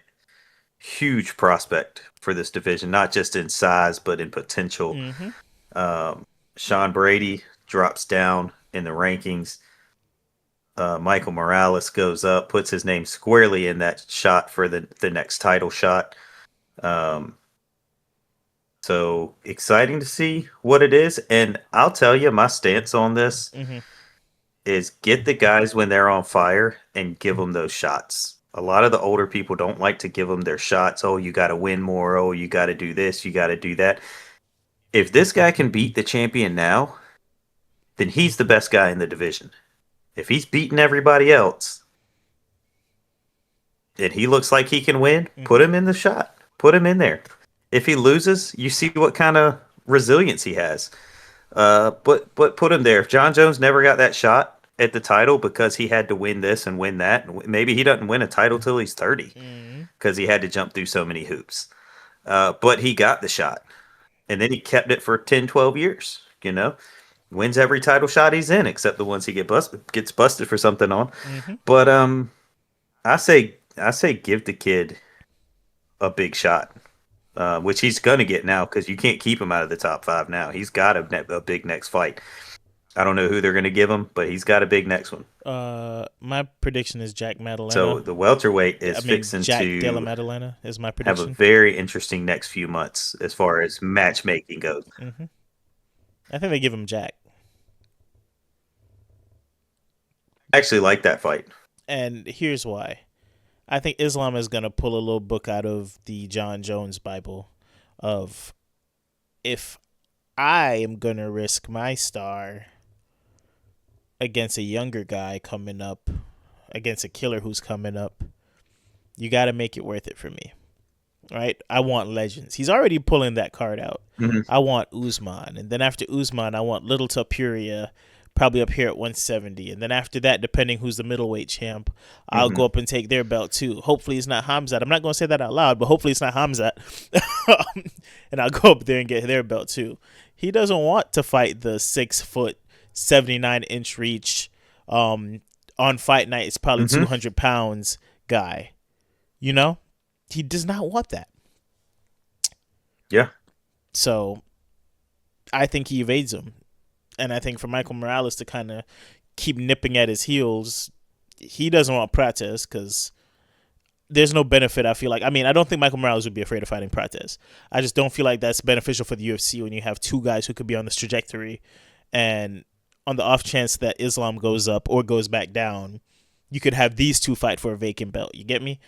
huge prospect for this division, not just in size, but in potential. Mm-hmm. Sean Brady drops down in the rankings. Michael Morales goes up, puts his name squarely in that shot for the next title shot. So exciting to see what it is. And I'll tell you, my stance on this Mm-hmm. is get the guys when they're on fire and give them those shots. A lot of the older people don't like to give them their shots. Oh, you got to win more. Oh, you got to do this. You got to do that. If this guy can beat the champion now, then he's the best guy in the division. If he's beating everybody else and he looks like he can win, put him in the shot. Put him in there. If he loses, you see what kind of resilience he has. But put him there. If John Jones never got that shot at the title because he had to win this and win that, maybe he doesn't win a title till he's 30 because he had to jump through so many hoops. But he got the shot. And then he kept it for 10, 12 years, Wins every title shot he's in, except the ones he gets busted for something on. Mm-hmm. But I say give the kid a big shot, which he's gonna get now because you can't keep him out of the top 5 now. He's got a big next fight. I don't know who they're gonna give him, but he's got a big next one. My prediction is Jack Maddalena. So the welterweight is fixing Jack to Della Maddalena is my have a prediction. very interesting next few months as far as matchmaking goes. Mm-hmm. I think they give him Jack. I actually like that fight. And here's why. I think Islam is going to pull a little book out of the John Jones Bible of if I am going to risk my star against a younger guy coming up, against a killer who's coming up, you got to make it worth it for me. Right? I want legends. He's already pulling that card out. Mm-hmm. I want Usman. And then after Usman, I want Little Tapuria, probably up here at 170. And then after that, depending who's the middleweight champ, I'll go up and take their belt too. Hopefully it's not Hamzat. I'm not going to say that out loud, but hopefully it's not Hamzat. And I'll go up there and get their belt too. He doesn't want to fight the 6 foot, 79-inch reach, on fight night, it's probably 200 pounds guy. He does not want that. Yeah. So I think he evades him. And I think for Michael Morales to kind of keep nipping at his heels, he doesn't want Prates because there's no benefit, I feel like. I mean, I don't think Michael Morales would be afraid of fighting Prates. I just don't feel like that's beneficial for the UFC when you have 2 guys who could be on this trajectory. And on the off chance that Islam goes up or goes back down, you could have these 2 fight for a vacant belt. You get me?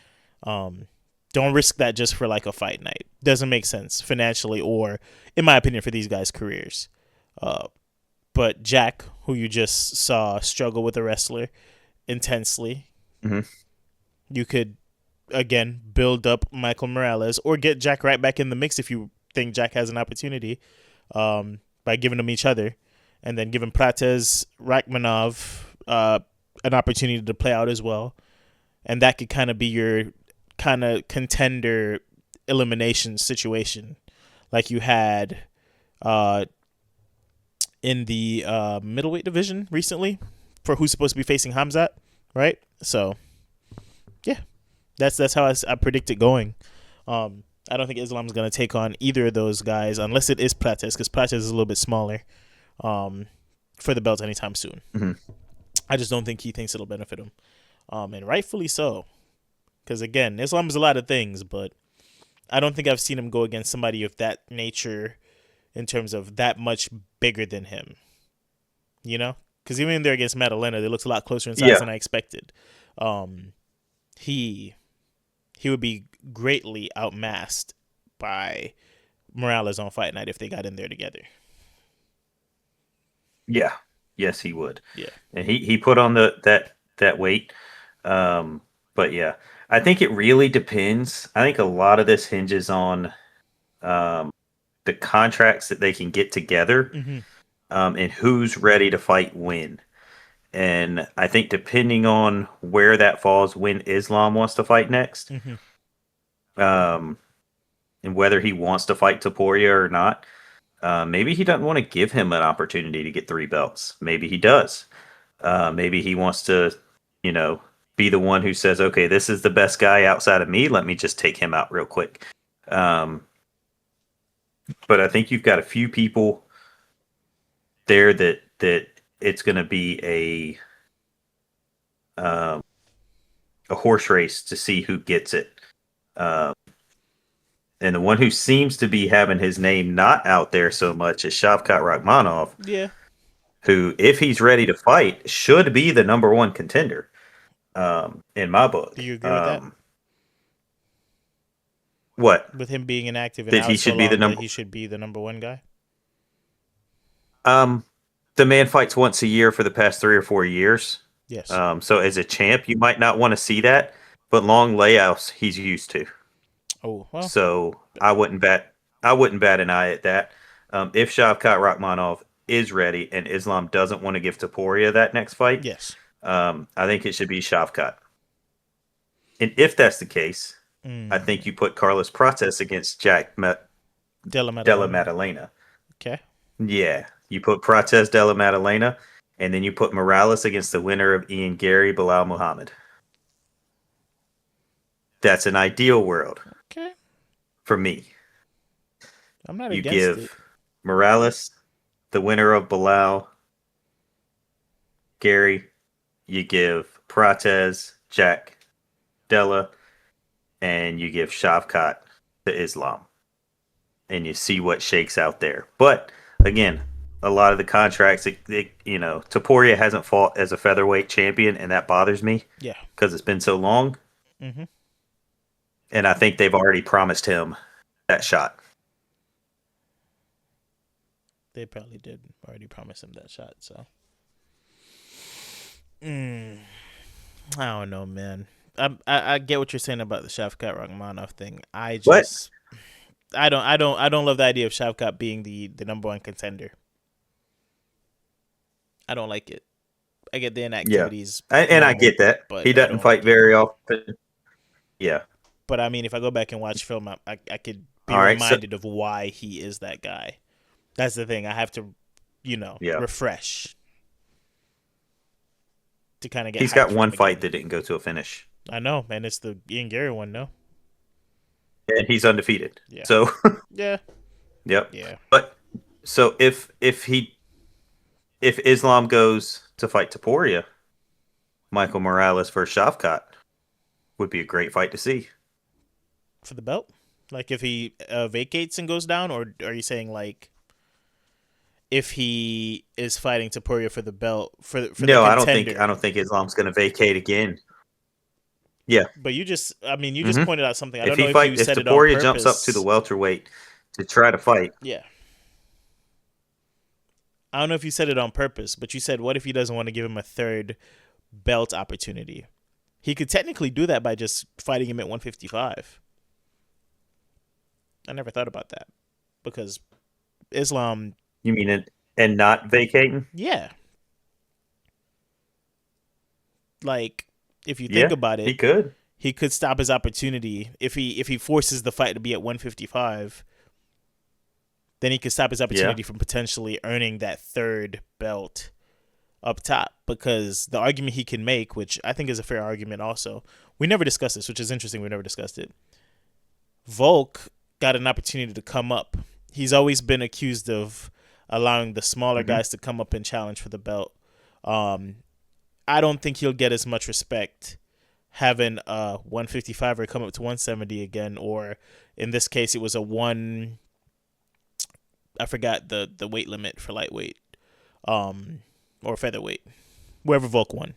Don't risk that just for like a fight night. Doesn't make sense financially or, in my opinion, for these guys' careers. But Jack, who you just saw struggle with a wrestler intensely, you could, again, build up Michael Morales or get Jack right back in the mix if you think Jack has an opportunity by giving them each other. And then giving Prates, Rachmanov an opportunity to play out as well. And that could kind of be your kind of contender elimination situation like you had in the middleweight division recently for who's supposed to be facing Hamzat, right? So, yeah, that's how I predict it going. I don't think Islam's going to take on either of those guys unless it is Prates, because Prates is a little bit smaller for the belt anytime soon. I just don't think he thinks it'll benefit him. And rightfully so. Because, again, Islam is a lot of things, but I don't think I've seen him go against somebody of that nature in terms of that much bigger than him. Because even there against Maddalena, they looked a lot closer in size than I expected. He he would be greatly outmassed by Morales on fight night if they got in there together. Yeah. Yes, he would. Yeah. And he put on that weight. Um, but yeah, I think it really depends. I think a lot of this hinges on um, the contracts that they can get together, Mm-hmm. and who's ready to fight when. And I think depending on where that falls, when Islam wants to fight next, Mm-hmm. um, and whether he wants to fight Taporia or not, maybe he doesn't want to give him an opportunity to get 3 belts. Maybe he does. Maybe he wants to, you know, be the one who says, okay, this is the best guy outside of me. Let me just take him out real quick. Um, but I think you've got a few people there that it's going to be a horse race to see who gets it. Um, and the one who seems to be having his name not out there so much is Shavkat Rakhmonov, Yeah. who, if he's ready to fight, should be the number one contender in my Do book. you agree with that? What? With him being inactive and That he out so should be the long that number. he should be the number one guy? Um, the man fights once a year for the past 3 or 4 years. Yes. So as a champ, you might not want to see that, but long layouts he's used to. Oh, well, So I wouldn't bat an eye at that. If Shavkat Rakhmonov is ready and Islam doesn't want to give Taporia that next fight, yes. I think it should be Shavkat. And if that's the case, I Mm. think you put Carlos Prates against Della Della Maddalena. Maddalena. Okay. Yeah, you put Prates Della Maddalena, and then you put Morales against the winner of Ian Gary, Bilal Muhammad. That's an ideal world Okay. for me. I'm not You against it. give Morales the winner of Bilal, Gary. You give Prates, Jack, Della, and you give Shavkat to Islam. And you see what shakes out there. But again, a lot of the contracts, Taporia hasn't fought as a featherweight champion, and that bothers me Yeah. because it's been so long. Mm-hmm. And I think they've already promised him that shot. They probably did already promise him that shot, so. I don't know, man. I get what you're saying about the Shavkat Rakhmonov thing. But I don't love the idea of Shavkat being the number one contender. I don't like it. I get the yeah, inactivities and I normal, get that but he I doesn't don't fight like it. very often. Yeah. But I mean, if I go back and watch film, I could be All right. So reminded of why he is that guy. That's the thing. I have to, yeah, refresh to kind of get he's hyped got for one him fight again. that didn't go to a finish, I know, man. It's the Ian Gary one, no? and he's undefeated. Yeah. So Yeah. yep. Yeah. But so if Islam goes to fight Taporia, Michael Morales versus Shavkat would be a great fight to see. For the belt? Like if he vacates and goes down, or are you saying like if he is fighting Taporia for the belt for the No, I don't think contender? I don't think Islam's going to vacate again. Yeah. But you just Hmm. pointed out something. I If don't know he if you if said it on Taporia jumps up to the purpose. welterweight to try to fight, Yeah. I don't know if you said it on purpose, but you said, what if he doesn't want to give him a third belt opportunity? He could technically do that by just fighting him at 155. I never thought about that because Islam, you mean it, and not vacating? yeah, like if you think Yeah, about he it, could. he could stop his opportunity if he forces the fight to be at 155. Then he could stop his Yeah. opportunity from potentially earning that third belt up top, because the argument he can make, which I think is a fair argument also, we never discussed this, which is interesting. We never discussed it. Volk got an opportunity to come up. He's always been accused of allowing the smaller Hmm. guys to come up and challenge for the belt. I don't think he'll get as much respect having a 155er come up to 170 again, or in this case, it was a one. I forgot the weight limit for lightweight, or featherweight, wherever Volk won.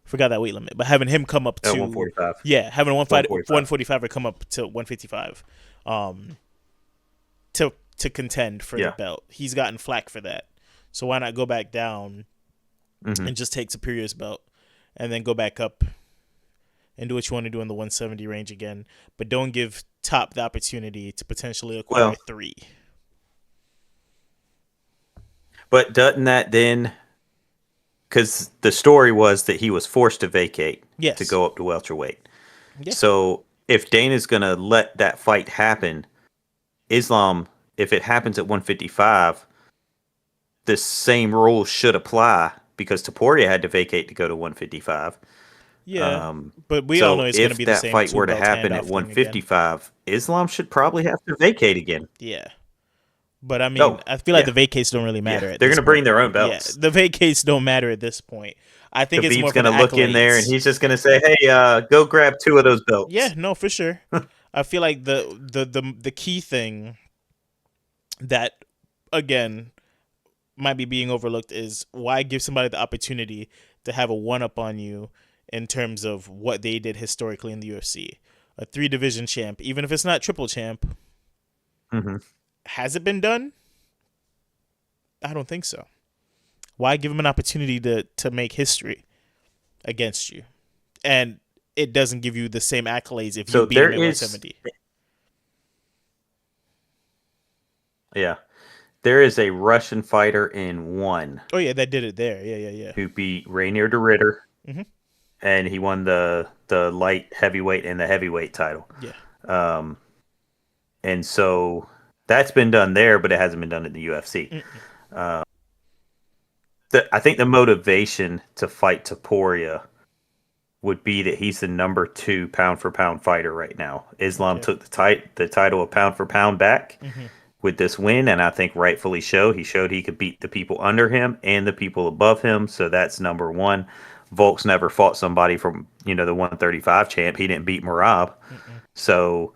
Forgot that weight limit, but having him come up At to 145. having one fight 145. 145er come up to 155, to contend for the Yeah. belt. He's gotten flack for that, so why not go back down and just take Superior's belt, and then go back up and do what you want to do in the 170 range again, but don't give Top the opportunity to potentially acquire 3. But doesn't that then? Because the story was that he was forced to vacate to Yes. go up to welterweight. Yeah. So if Dana's going to let that fight happen, Islam, if it happens at 155, the same rules should apply because Taporia had to vacate to go to 155. Yeah, but we all know So it's going to if be the that same fight two were to belts happen at handoff thing again. 155, Islam should probably have to vacate again. Yeah. But I mean, I feel like the vacates don't really matter at They're this going to point. bring their own belts. Yeah, the vacates don't matter at this point. I think it's more Khabib's for going the to look in there and he's just going to say, "Hey, go grab 2 of those belts." Yeah, no, for sure. I feel like the key thing that, again, might be being overlooked is why give somebody the opportunity to have a one-up on you in terms of what they did historically in the UFC. A 3-division champ, even if it's not triple champ, has it been done? I don't think so. Why give him an opportunity to make history against you? And it doesn't give you the same accolades if you beat him at 170. Yeah. There is a Russian fighter in 1. Oh, yeah, that did it there. Yeah. Who beat Rainier de Ritter. Mhm. And he won the light heavyweight and the heavyweight title. Yeah. And so that's been done there, but it hasn't been done in the UFC. I think the motivation to fight Taporia would be that he's the number 2 pound for pound fighter right now. Islam took the title of pound for pound back with this win, and I think rightfully so. He showed he could beat the people under him and the people above him, so that's number 1. Volk's never fought somebody from the 135 champ. He didn't beat Merab, so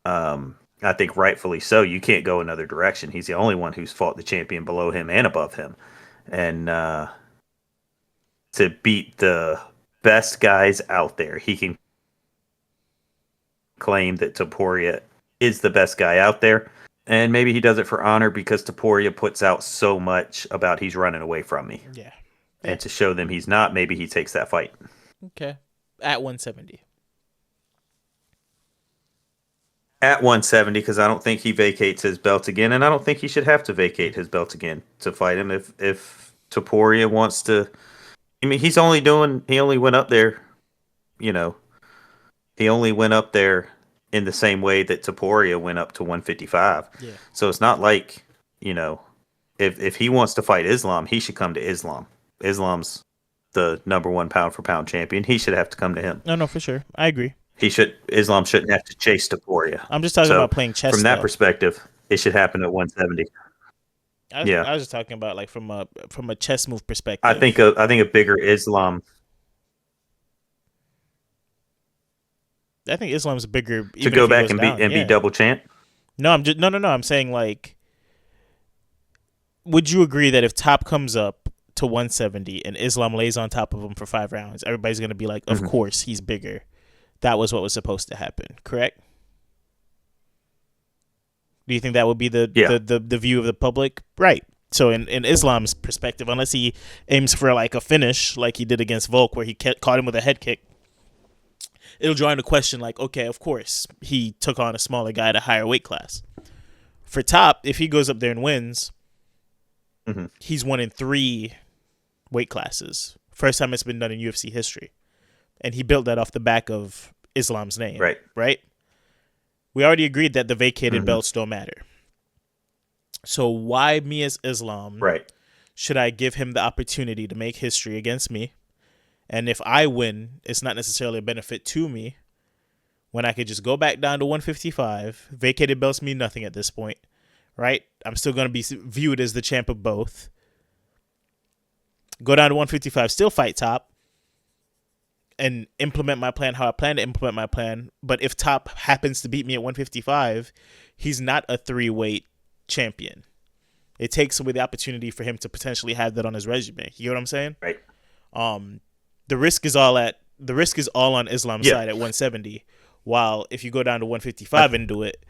I think rightfully so. You can't go another direction. He's the only one who's fought the champion below him and above him, and to beat the best guys out there, he can claim that Taporia is the best guy out there. And maybe he does it for honor because Taporia puts out so much about he's running away from me. Yeah. And to show them he's not, maybe he takes that fight. Okay. At 170. At 170, because I don't think he vacates his belt again, and I don't think he should have to vacate his belt again to fight him if Taporia wants to. I mean, he only went up there, he only went up there in the same way that Taporia went up to 155. Yeah. So it's not like, if he wants to fight Islam, he should come to Islam. Islam's the number 1 pound for pound champion. He should have to come to him. No, for sure. I agree. Islam shouldn't have to chase Taporia. I'm just talking about playing chess. From that perspective, it should happen at 170. I was just talking about like from a chess move perspective. I think a bigger Islam. I think Islam's bigger To go back and be double champ. No, I'm saying, like, would you agree that if Top comes up to 170 and Islam lays on top of him for 5 rounds, everybody's gonna be like, of course he's bigger. That was what was supposed to happen, correct? Do you think that would be the view of the public? Right. So in Islam's perspective, unless he aims for like a finish like he did against Volk where he caught him with a head kick, it'll draw into question like, okay, of course, he took on a smaller guy at a higher weight class. For Top, if he goes up there and wins, he's won in 3 weight classes. First time it's been done in UFC history. And he built that off the back of Islam's name. Right? We already agreed that the vacated belts don't matter. So why me as Islam should I give him the opportunity to make history against me? And if I win, it's not necessarily a benefit to me when I could just go back down to 155. Vacated belts mean nothing at this point, right? I'm still going to be viewed as the champ of both. Go down to 155, still fight Top, and implement my plan how I plan to implement my plan. But if Top happens to beat me at 155, he's not a 3-weight champion. It takes away the opportunity for him to potentially have that on his resume. You know what I'm saying? Right. the risk is all on Islam's Yeah. side at 170. While if you go down to I 155 and do it,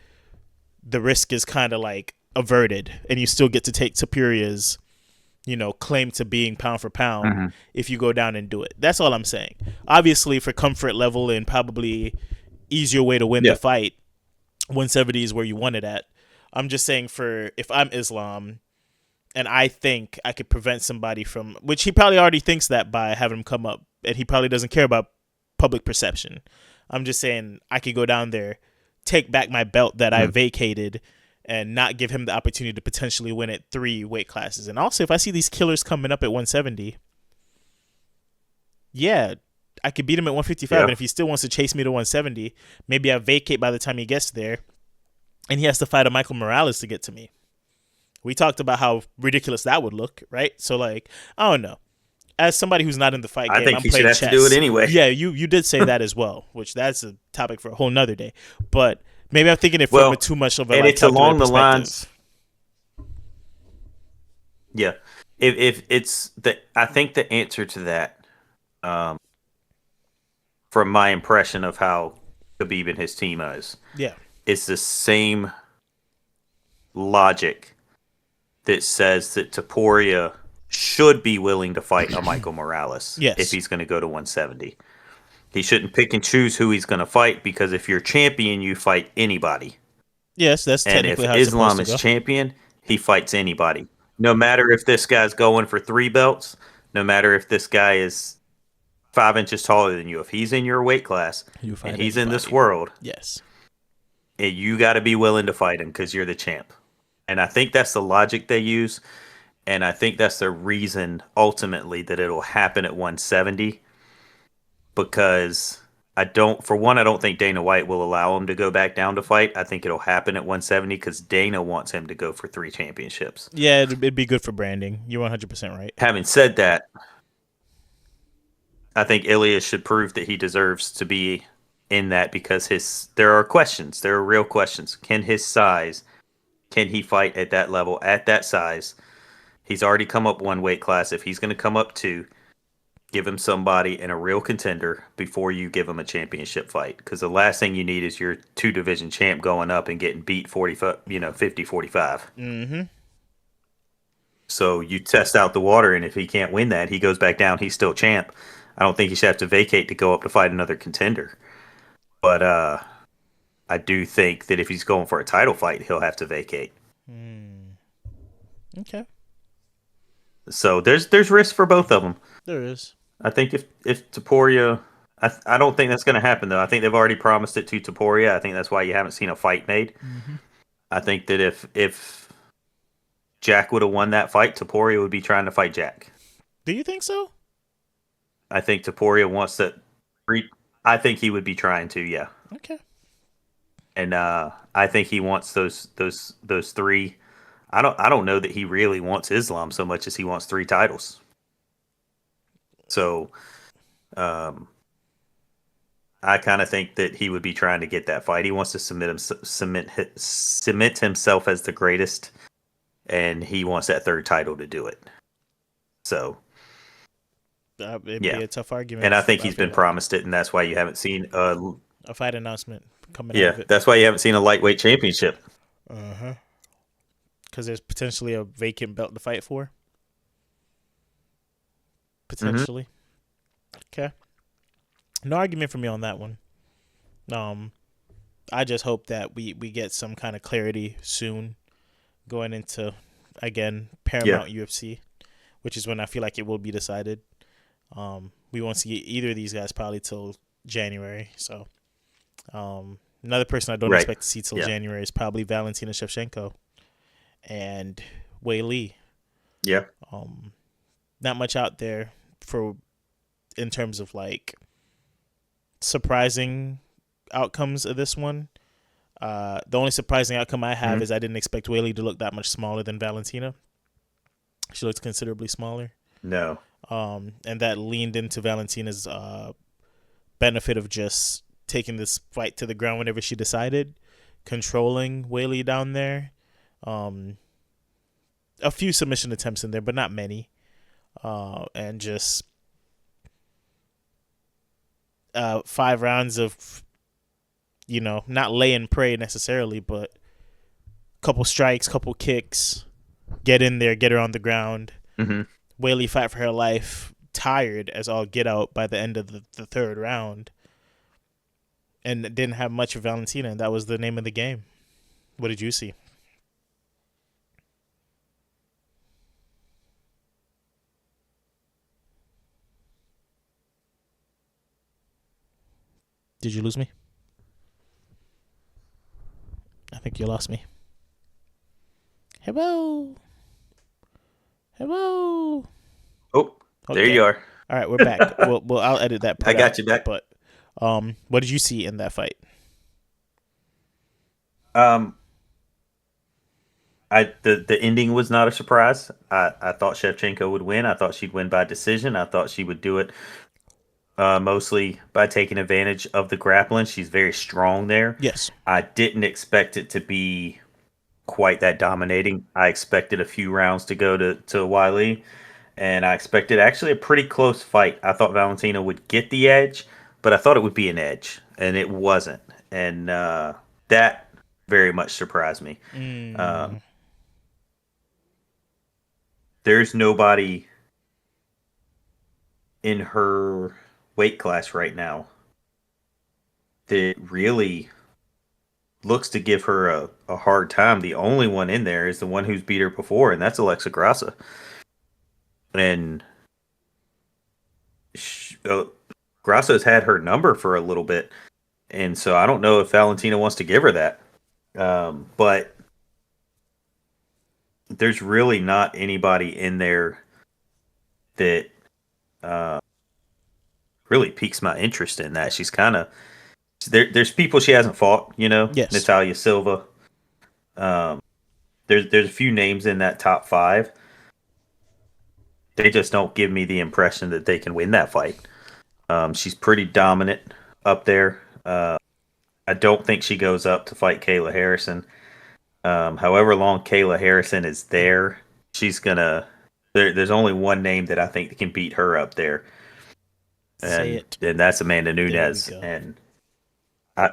the risk is kind of like averted, and you still get to take Tapiria's, claim to being pound for pound mhm. if you go down and do it. That's all I'm saying. Obviously, for comfort level and probably easier way to win the Yeah. fight, 170 is where you want it at. I'm just saying, for if I'm Islam and I think I could prevent somebody from, which he probably already thinks that by having him come up, and he probably doesn't care about public perception. I'm just saying I could go down there, take back my belt that I Mhm. vacated, and not give him the opportunity to potentially win at 3 weight classes. And also, if I see these killers coming up at 170, yeah, I could beat him at 155. Yeah. And if he still wants to chase me to 170, maybe I vacate by the time he gets there, and he has to fight a Michael Morales to get to me. We talked about how ridiculous that would look, right? So, like, I don't know. As somebody who's not in the fight I game, think I'm he should playing have to do it chess. anyway. Yeah, you did say that as well, which that's a topic for a whole nother day. But maybe I'm thinking it from a Well, too much of a and like it's calculated along the perspective. lines. Yeah. If it's the, I think the answer to that, um, from my impression of how Khabib and his team Yeah. is the same logic that says that Taporia should be willing to fight a Michael Morales if Yes. he's going to go to 170. He shouldn't pick and choose who he's going to fight, because if you're champion, you fight anybody. Yes, that's And technically if how it's supposed Islam to is go. champion, he fights anybody. No matter if this guy's going for 3 belts, no matter if this guy is 5 inches taller than you, if he's in your weight class You and fight he's in this anybody. world, Yes. you got to be willing to fight him because you're the champ. And I think that's the logic they use. And I think that's the reason ultimately that it'll happen at 170, because for one, I don't think Dana White will allow him to go back down to fight. I think it'll happen at 170 because Dana wants him to go for 3 championships. Yeah, it'd be good for branding. You're 100% right. Having said that, I think Ilias should prove that he deserves to be in that, because there are questions. There are real questions. Can he fight at that level, at that size? He's already come up 1 weight class. If he's going to come up 2, give him somebody in a real contender before you give him a championship fight. Because the last thing you need is your 2 division champ going up and getting beat 50-45. Mm-hmm. So you test out the water, and if he can't win that, he goes back down. He's still champ. I don't think he should have to vacate to go up to fight another contender. But I do think that if he's going for a title fight, he'll have to vacate. Okay. So there's risk for both of them. There is. I think if Taporia, I don't think that's going to happen though. I think they've already promised it to Taporia. I think that's why you haven't seen a fight made. Mm-hmm. I think that if Jack would have won that fight, Taporia would be trying to fight Jack. Do you think so? I think Taporia wants that. I think he would be trying to, yeah. Okay. And I think he wants those 3. I don't know that he really wants Islam so much as he wants 3 titles. So, I kind of think that he would be trying to get that fight. He wants to cement himself as the greatest, and he wants that 3rd title to do it. So, It'd yeah, be a tough argument. and I think he's been promised it, and that's why you haven't seen a fight announcement coming out yeah, of it. that's why you haven't seen a lightweight championship. Uh-huh. Because there's potentially a vacant belt to fight for. Potentially. Okay. No argument for me on that one. I just hope that we get some kind of clarity soon going into, again, Paramount UFC, which is when I feel like it will be decided. We won't see either of these guys probably till January. So another person I don't expect to see till January is probably Valentina Shevchenko and Wei Li. Yeah. Not much out there in terms of like surprising outcomes of this one. The only surprising outcome I have is I didn't expect Wei Li to look that much smaller than Valentina. She looks considerably smaller. No. And that leaned into Valentina's benefit of just taking this fight to the ground whenever she decided, controlling Wei Li down there. A few submission attempts in there, but not many. And just 5 rounds of, not lay and pray necessarily, but couple strikes, couple kicks, get in there, get her on the ground. Hmm. Whaley fight for her life, tired as all get out by the end of the third round, and didn't have much of Valentina, and that was the name of the game. What did you see? Did you lose me? I think you lost me. Hello? Hello? Oh, there Okay. you are. All right, we're back. I'll edit that I part got out. you back. But what did you see in that fight? Um, the ending was not a surprise. I thought Shevchenko would win. I thought she'd win by decision. I thought she would do it mostly by taking advantage of the grappling. She's very strong there. Yes. I didn't expect it to be quite that dominating. I expected a few rounds to go to Wiley, and I expected actually a pretty close fight. I thought Valentina would get the edge, but I thought it would be an edge, and it wasn't. And that very much surprised me. Mm, Um, there's nobody in her weight class right now that really looks to give her a hard time. The only one in there is the one who's beat her before, and that's Alexa Grassa. And Grasso's had her number for a little bit, and so I don't know if Valentina wants to give her that. But there's really not anybody in there that uh, really piques my interest in that. She's kind of there's people she hasn't fought, yes. Natalia Silva. Um, there's a few names in that top five. They just don't give me the impression that they can win that fight. She's pretty dominant up there. I don't think she goes up to fight Kayla Harrison. However long Kayla Harrison is there, she's gonna. There's only one name that I think that can beat her up there, Say and it. that's Amanda There we Nunes. go. And I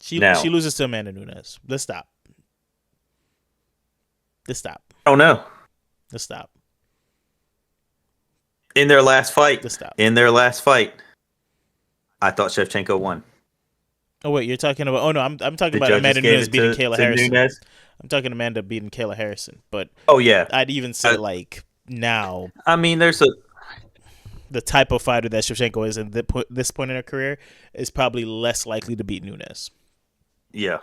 She now loses to Amanda Nunes. Let's stop. Let's stop. I don't know. Let's stop. In their last fight, Let's stop. in their last fight, I thought Shevchenko won. Oh wait, you're talking about? Oh no, I'm talking The about judges Amanda gave Nunes it beating Kayla to Harrison. Nunes. I'm talking Amanda beating Kayla Harrison, but Oh yeah, I'd even say like now I mean, there's a the type of fighter that Shevchenko is in this point in her career is probably less likely to beat Nunes. yeah.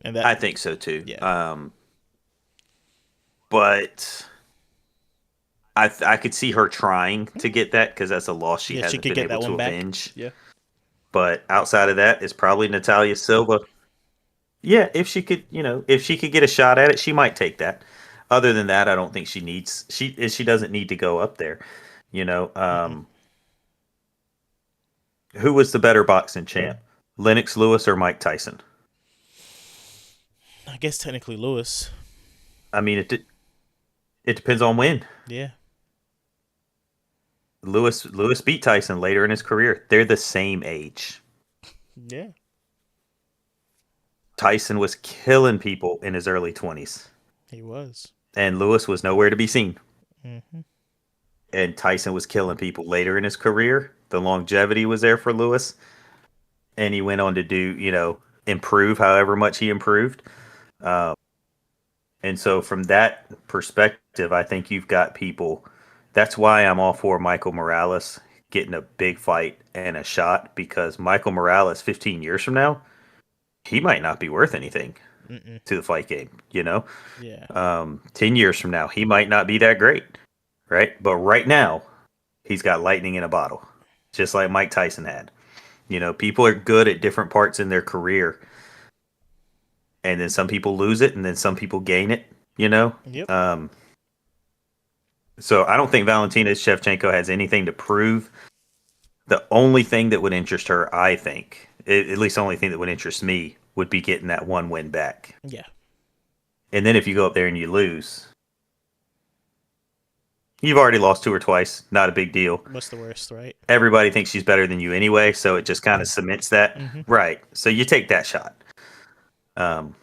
And that I think so too. yeah. But I could see her trying to get that because that's a loss she Yeah, she hasn't could been get able that to one back. avenge. Yeah. But outside of that, it's probably Natalia Silva. Yeah, if she could get a shot at it, she might take that. Other than that, I don't think she doesn't need to go up there. You know, Mm-mm. who was the better boxing champ, Lennox Lewis or Mike Tyson? I guess technically Lewis. I mean, it depends on when. Yeah. Lewis beat Tyson later in his career. They're the same age. Yeah. Tyson was killing people in his early 20s, He was. and Lewis was nowhere to be seen. Mm-hmm. And Tyson was killing people later in his career. The longevity was there for Lewis, and he went on to do, improve however much he improved. Um, and so, from that perspective, I think you've got people. That's why I'm all for Michael Morales getting a big fight and a shot because Michael Morales, 15 years from now, he might not be worth anything Mm-mm. to the fight game. Yeah. 10 years from now, he might not be that great, right? But right now, he's got lightning in a bottle, just like Mike Tyson had. People are good at different parts in their career, and then some people lose it, and then some people gain it. You know, Yep. um, so I don't think Valentina Shevchenko has anything to prove. The only thing that would interest her, I think, at least the only thing that would interest me, would be getting that one win back. Yeah. And then if you go up there and you lose, You've already lost to her twice. Not a big deal. What's the worst, right? Everybody thinks she's better than you anyway, so it just kind of cements that. Mm-hmm. Right. So you take that shot. Um,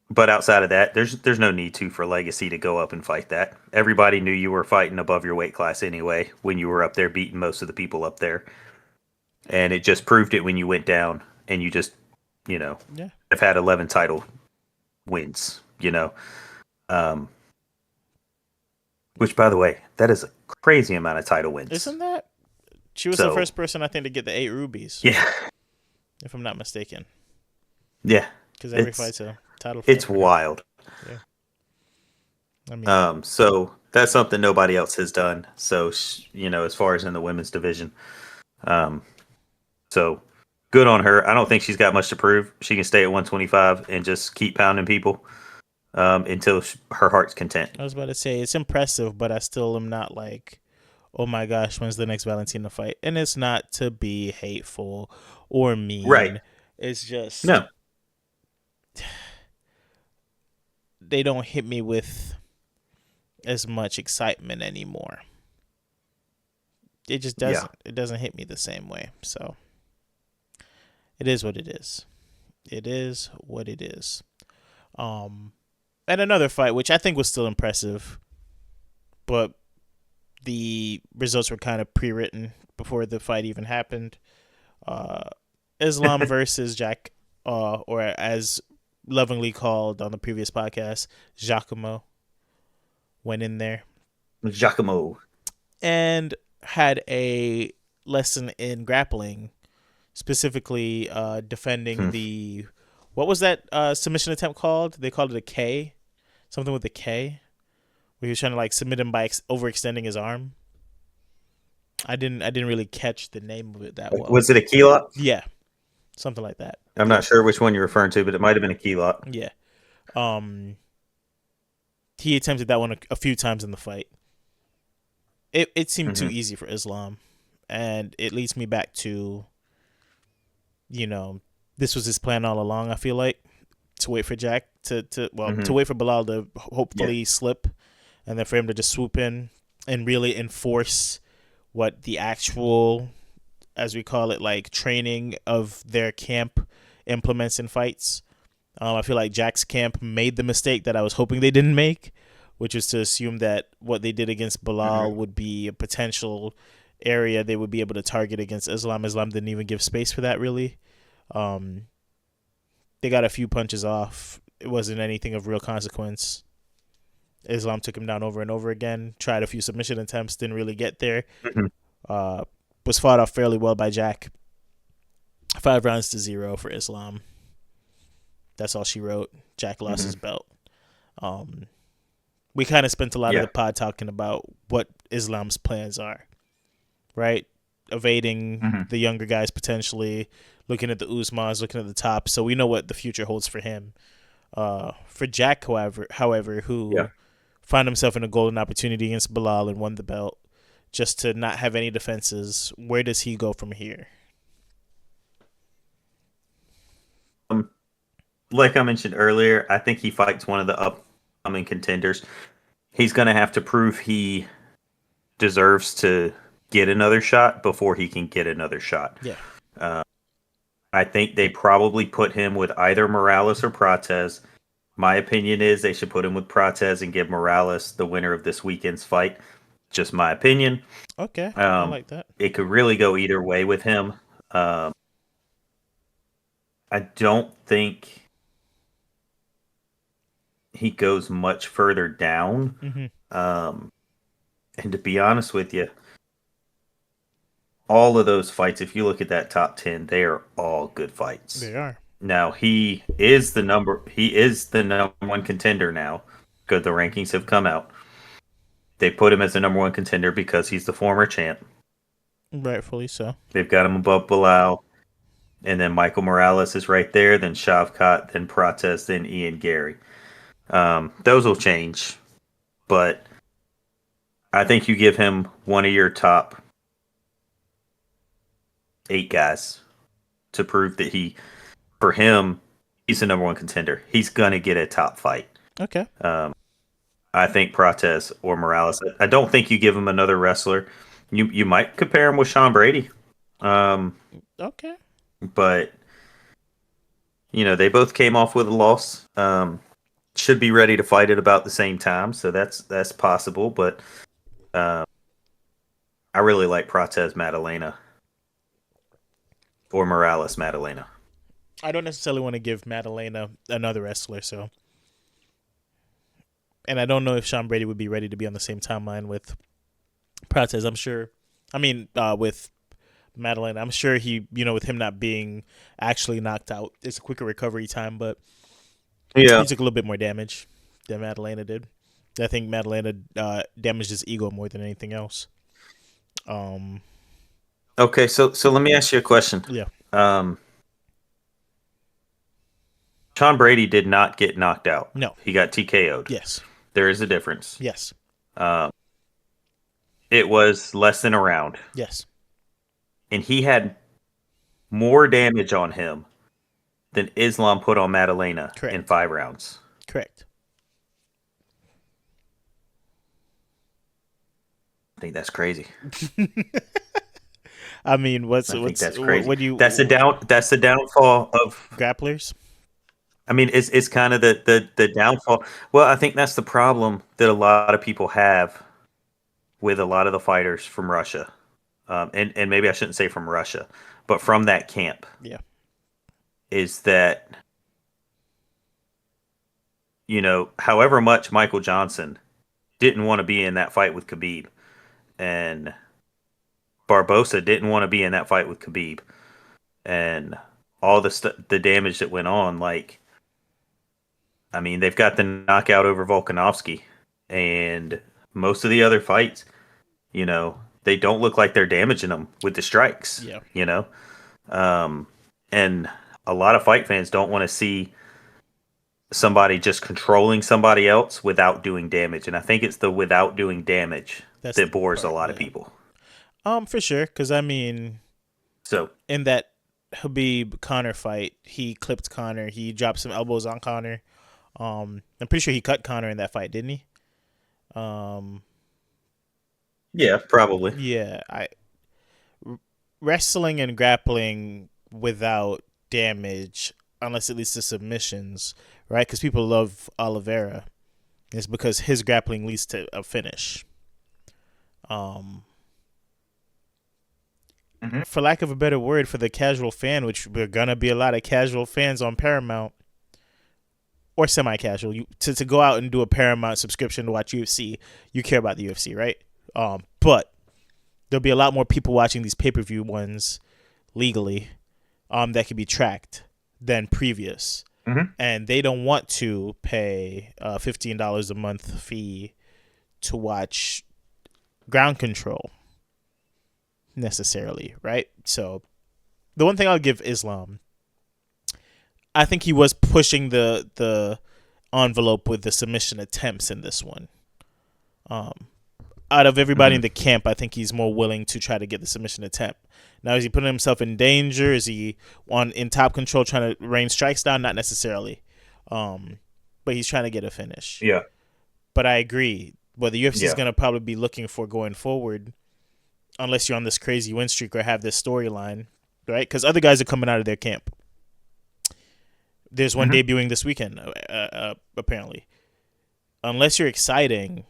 but outside of that, there's no need to for Legacy to go up and fight that. Everybody knew you were fighting above your weight class anyway when you were up there beating most of the people up there. And it just proved it when you went down and you just, Yeah. have had 11 title wins, Um, which, by the way, that is a crazy amount of title wins. Isn't that? She was the first person, I think, to get the 8 rubies. Yeah. If I'm not mistaken. Yeah. Because every fight's a title fight. It's wild. Yeah. I mean, so that's something nobody else has done. So, as far as in the women's division. So good on her. I don't think she's got much to prove. She can stay at 125 and just keep pounding people until her heart's content. I was about to say, it's impressive, but I still am not like, oh my gosh, when's the next Valentina fight? And it's not to be hateful or mean. Right. It's just, no, they don't hit me with as much excitement anymore. It just doesn't. Yeah. It doesn't hit me the same way. So it is what it is. It is what it is. And another fight, which I think was still impressive, but the results were kind of pre-written before the fight even happened. Islam versus Jack, or as lovingly called on the previous podcast, Giacomo, went in there. Giacomo. And had a lesson in grappling, specifically defending the, what was that submission attempt called? They called it a K, something with a K, where he was trying to like submit him by overextending his arm. I didn't really catch the name of it that well. Was it a key lot? Yeah, something like that. I'm not sure which one you're referring to, but it might have been a key lot. Yeah. He attempted that one a few times in the fight. It seemed too easy for Islam, and it leads me back to, this was his plan all along. I feel like to wait for Jack to wait for Bilal to hopefully slip, and then for him to just swoop in and really enforce what the actual, as we call it, like training of their camp implements in fights. I feel like Jack's camp made the mistake that I was hoping they didn't make, which was to assume that what they did against Bilal would be a potential area they would be able to target against Islam. Islam didn't even give space for that, really. They got a few punches off. It wasn't anything of real consequence. Islam took him down over and over again, tried a few submission attempts, didn't really get there. Was fought off fairly well by Jack. 5 rounds to 0 for Islam. That's all she wrote. Jack lost his belt. We kind of spent a lot of the pod talking about what Islam's plans are, right? Evading the younger guys potentially, looking at the Usmans, looking at the top. So we know what the future holds for him. For Jack, however, who found himself in a golden opportunity against Bilal and won the belt, just to not have any defenses, where does he go from here? Like I mentioned earlier, I think he fights one of the upcoming contenders. He's going to have to prove he deserves to get another shot before he can get another shot. Yeah. I think they probably put him with either Morales or Prates. My opinion is they should put him with Prates and give Morales the winner of this weekend's fight. Just my opinion. Okay, I like that. It could really go either way with him. I don't think he goes much further down. And to be honest with you, all of those fights, if you look at that top 10, they are all good fights. They are. Now he is the number one contender now. Good, the rankings have come out. They put him as the number one contender because he's the former champ. Rightfully so. They've got him above Bilal. And then Michael Morales is right there, then Shavkat, then Prates, then Ian Gary. Those will change. But I think you give him one of your top 8 guys to prove that for him, he's the number one contender. He's going to get a top fight. Okay. I think Prates or Morales. I don't think you give him another wrestler. You might compare him with Sean Brady, um, Okay. but they both came off with a loss. Should be ready to fight at about the same time, so that's possible. But uh, I really like Prates Madalena or Morales Madalena. I don't necessarily want to give Madalena another wrestler, so. And I don't know if Sean Brady would be ready to be on the same timeline with Prates. I'm sure. I mean, with Madalena, I'm sure with him not being actually knocked out, it's a quicker recovery time, but Yeah. he took a little bit more damage than Madalena did. I think Madalena damaged his ego more than anything else. Okay, so let me ask you a question. Yeah. Um, Sean Brady did not get knocked out. No. He got TKO'd. Yes. There is a difference. Yes. It was less than a round, Yes. and he had more damage on him than Islam put on Madalena Correct. in 5 rounds. Correct. I think that's crazy. I mean, I think that's crazy. what do you That's the downfall of. grapplers? I mean, it's kind of the downfall. Well, I think that's the problem that a lot of people have with a lot of the fighters from Russia, and maybe I shouldn't say from Russia, but from that camp. Yeah. Is that however much Michael Johnson didn't want to be in that fight with Khabib, and Barbosa didn't want to be in that fight with Khabib, and all the damage that went on, like. I mean, they've got the knockout over Volkanovski, and most of the other fights, they don't look like they're damaging them with the strikes. Yeah. And a lot of fight fans don't want to see somebody just controlling somebody else without doing damage, and I think it's the without doing damage that bores a lot of people. For sure, because I mean, so in that Khabib Conor fight, he clipped Conor, he dropped some elbows on Conor. I'm pretty sure he cut Conor in that fight, didn't he? Yeah, probably. Yeah, wrestling and grappling without damage, unless it leads to submissions, right? Because people love Oliveira, it's because his grappling leads to a finish. For lack of a better word, for the casual fan, which we're gonna be a lot of casual fans on Paramount. Or semi-casual, to go out and do a Paramount subscription to watch UFC, you care about the UFC, right? But there'll be a lot more people watching these pay-per-view ones legally, that can be tracked than previous, and they don't want to pay $15 a month fee to watch ground control necessarily, right? So the one thing I'll give Islam, I think he was pushing the envelope with the submission attempts in this one. Out of everybody in the camp, I think he's more willing to try to get the submission attempt. Now, is he putting himself in danger? Is he in top control trying to rain strikes down? Not necessarily. But he's trying to get a finish. Yeah. But I agree. What the UFC is going to probably be looking for going forward, unless you're on this crazy win streak or have this storyline, right? Because other guys are coming out of their camp. There's one debuting this weekend, apparently. Unless you're exciting,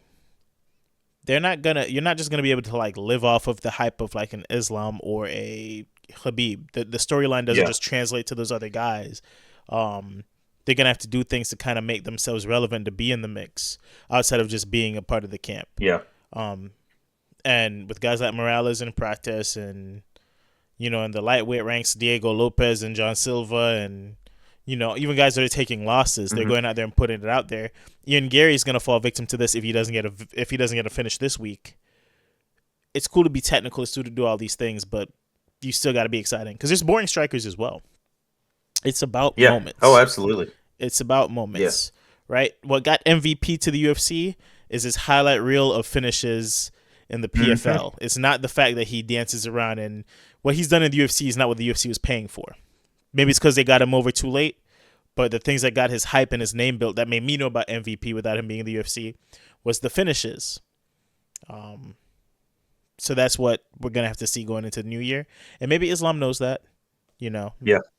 you're not just gonna be able to like live off of the hype of like an Islam or a Khabib. The storyline doesn't just translate to those other guys. They're gonna have to do things to kind of make themselves relevant to be in the mix outside of just being a part of the camp. Yeah. And with guys like Morales and Prates and in the lightweight ranks, Diego Lopez and John Silva and even guys that are taking losses, they're going out there and putting it out there. Ian Gary's gonna fall victim to this if he doesn't get a finish this week. It's cool to be technical, it's cool to do all these things, but you still got to be exciting because there's boring strikers as well. It's about moments. Oh, absolutely. It's about moments, right? What got MVP to the UFC is his highlight reel of finishes in the PFL. It's not the fact that he dances around, and what he's done in the UFC is not what the UFC was paying for. Maybe it's because they got him over too late, but the things that got his hype and his name built that made me know about MVP without him being in the UFC was the finishes. So that's what we're gonna have to see going into the new year, and maybe Islam knows that. Yeah.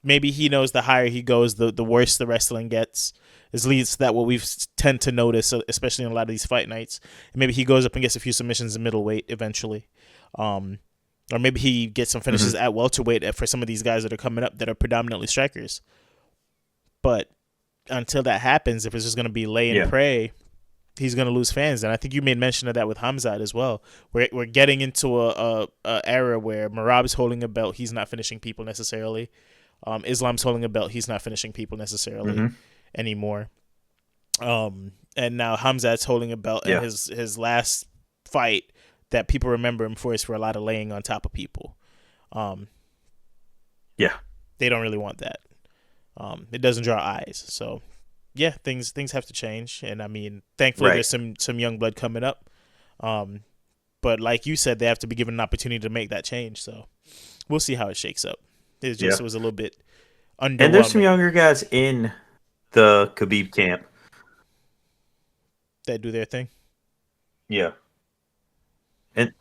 Maybe he knows the higher he goes, the worse the wrestling gets. At least that what we've tend to notice, especially in a lot of these fight nights. And maybe he goes up and gets a few submissions in middleweight eventually, or maybe he gets some finishes at welterweight for some of these guys that are coming up that are predominantly strikers. But until that happens, if it's just going to be lay and pray, he's going to lose fans. And I think you made mention of that with Hamzat as well. We're getting into a era where Merab's holding a belt, he's not finishing people necessarily. Islam's holding a belt, he's not finishing people necessarily anymore. And now Hamzat's holding a belt, and his last fight that people remember him for is for a lot of laying on top of people. They don't really want that. It doesn't draw eyes. So yeah, things have to change, and I mean, thankfully there's some young blood coming up. But like you said, they have to be given an opportunity to make that change. So we'll see how it shakes up. It was a little bit underwhelming. And there's some younger guys in the Khabib camp that do their thing. Yeah. And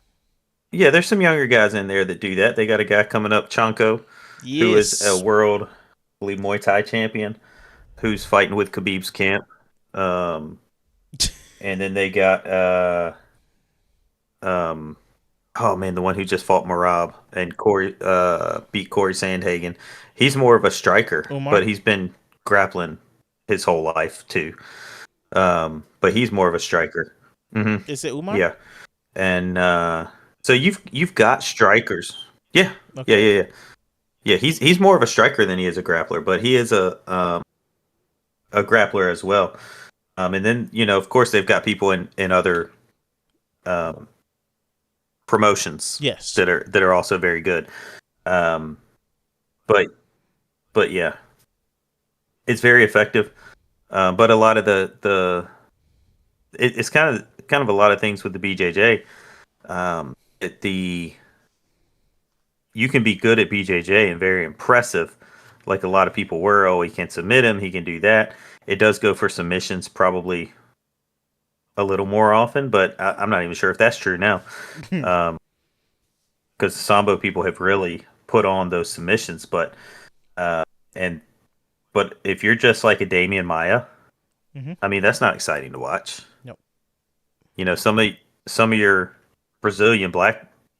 yeah, there's some younger guys in there that do that. They got a guy coming up, Chanko, who is a world, I believe, Muay Thai champion, who's fighting with Khabib's camp. And then they got oh man, the one who just fought Merab and beat Corey Sandhagen. He's more of a striker, but he's been grappling his whole life too. But he's more of a striker. Is it Umar? Yeah. And so you've got strikers. Yeah. Okay. Yeah, he's more of a striker than he is a grappler, but he is a grappler as well. And then, of course, they've got people in other promotions that are also very good. But yeah, it's very effective. But a lot of it's kind of a lot of things with the BJJ. You can be good at BJJ and very impressive, like a lot of people were. Oh, he can submit him, he can do that. It does go for submissions probably a little more often, but I'm not even sure if that's true now. Because the Sambo people have really put on those submissions, but if you're just like a Damian Maia, I mean, that's not exciting to watch. Nope. Some of your Brazilian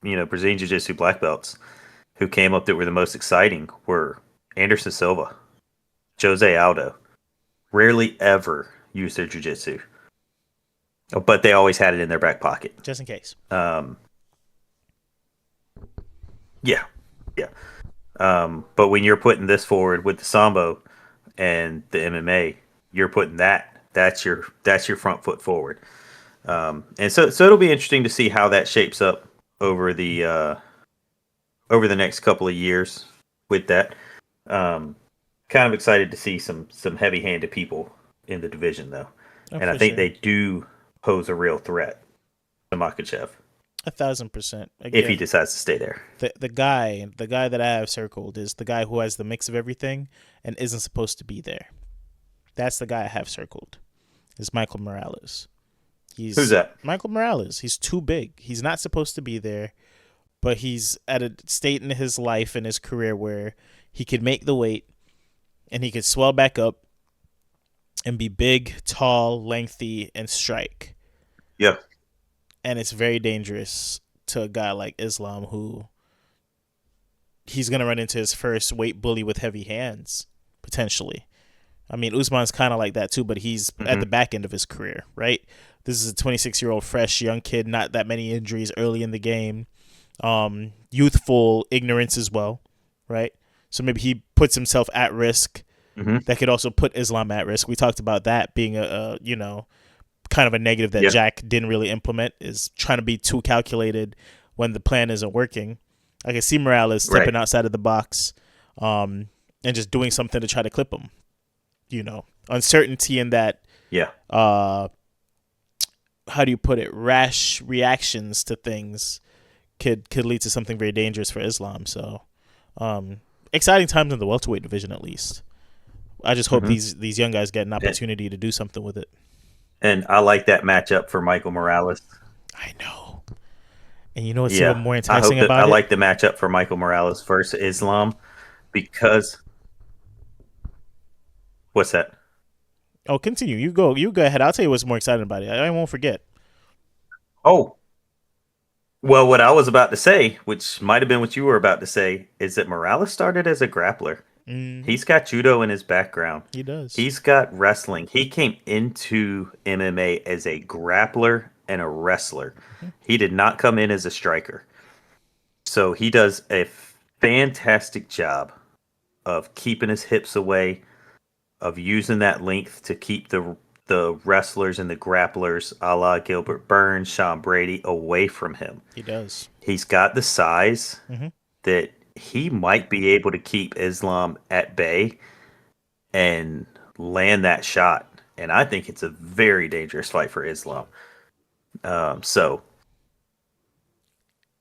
Jiu-Jitsu black belts who came up that were the most exciting were Anderson Silva, Jose Aldo. Rarely ever used their jiu-jitsu, but they always had it in their back pocket. Just in case. Yeah. But when you're putting this forward with the Sambo and the MMA, you're putting that's your front foot forward. And so it'll be interesting to see how that shapes up over the next couple of years with that. Kind of excited to see some heavy-handed people in the division, though. And I think they do pose a real threat to Makhachev. 1,000%. If he decides to stay there. The guy that I have circled is the guy who has the mix of everything and isn't supposed to be there. That's the guy I have circled. Is Michael Morales. Who's that? Michael Morales. He's too big. He's not supposed to be there, but he's at a state in his life and his career where he could make the weight and he could swell back up and be big, tall, lengthy, and strike. Yeah. And it's very dangerous to a guy like Islam who he's going to run into his first weight bully with heavy hands, potentially. I mean, Usman's kind of like that too, but he's at the back end of his career, right? This is a 26-year-old fresh young kid, not that many injuries early in the game. Youthful ignorance as well, right? So maybe he puts himself at risk. That could also put Islam at risk. We talked about that being a kind of a negative that Jack didn't really implement, is trying to be too calculated when the plan isn't working. I can see Morales stepping outside of the box and just doing something to try to clip him. Uncertainty in that. Yeah. How do you put it? Rash reactions to things could lead to something very dangerous for Islam. So, exciting times in the welterweight division, at least. I just hope these young guys get an opportunity to do something with it. And I like that matchup for Michael Morales. I know. And you know what's even Yeah, more I enticing hope that I about it? like the matchup for Michael Morales versus Islam because what's that? Oh, continue. You go. You go ahead. I'll tell you what's more exciting about it. I won't forget. Oh, well, what I was about to say, which might have been what you were about to say, is that Morales started as a grappler. Hmm. He's got judo in his background. He does. He's got wrestling. He came into MMA as a grappler and a wrestler. Hmm. He did not come in as a striker. So he does a fantastic job of keeping his hips away, of using that length to keep the wrestlers and the grapplers, a la Gilbert Burns, Sean Brady, away from him. He does. He's got the size Hmm. that he might be able to keep Islam at bay and land that shot. And I think it's a very dangerous fight for Islam. So,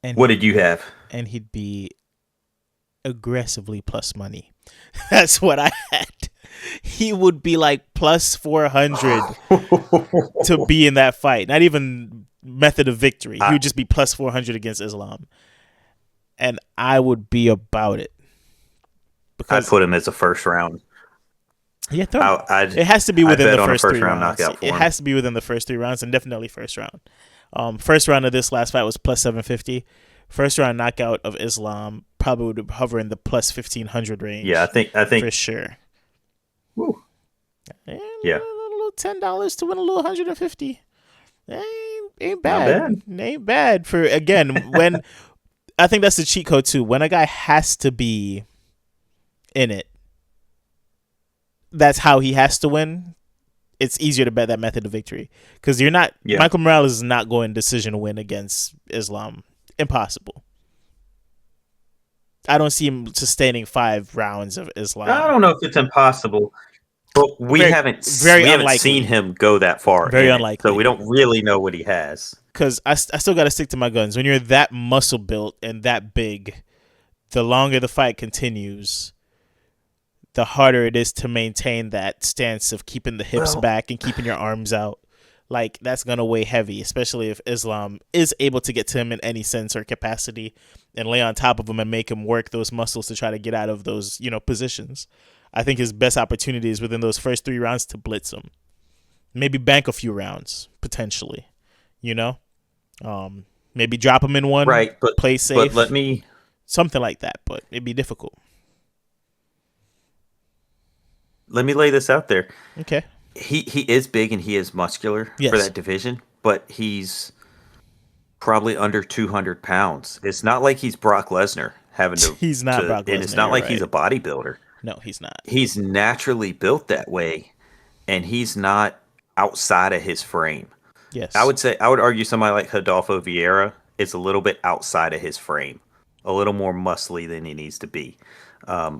And what he'd did you have? and he'd be aggressively plus money. That's what I had. He would be like plus 400 to be in that fight. Not even method of victory. He I would just be plus 400 against Islam. And I would be about it. I Because, put him as a first round. yeah, I'd it has to be I'd within bet the on a first first three round rounds. knockout It for him. has to be within the first 3 rounds, and definitely first round. First round of this last fight was plus 750. First round knockout of Islam probably would hover in the plus 1500 Yeah, I range think I for think. sure. Whew, And yeah, a little $10 to win a little 150. Ain't not bad. bad. Ain't bad for again when I think that's the cheat code too. When a guy has to be in it, that's how he has to win. It's easier to bet that method of victory because you're not Yeah, Michael Morales is not going decision win against Islam. Impossible. I don't see him sustaining 5 rounds of I Islam. don't know if it's impossible, but Very, very we haven't seen unlikely. him go that far Very in it, so we unlikely. don't really know what he has. Because I still got to stick to my guns. When you're that muscle built and that big, the longer the fight continues, the harder it is to maintain that stance of keeping the hips Well, back and keeping your arms out. Like that's gonna weigh heavy, especially if Islam is able to get to him in any sense or capacity and lay on top of him and make him work those muscles to try to get out of those, positions. I think his best opportunity is within those first 3 rounds to blitz him. Maybe bank a few rounds, potentially. You know? Maybe drop him in one, right, but play but safe, me something like that, but it'd be difficult. let me lay this out there. Okay. He is big and he is muscular for Yes. that division, but he's probably under 200 pounds. It's not like he's Brock Lesnar having He's not Brock and it's Lesnar, not you're like he's right. a bodybuilder. No, he's not. He's naturally built that way, and he's not outside of his frame. Yes. I would argue somebody like Rodolfo Vieira is a little bit outside of his frame, a little more muscly than he needs to be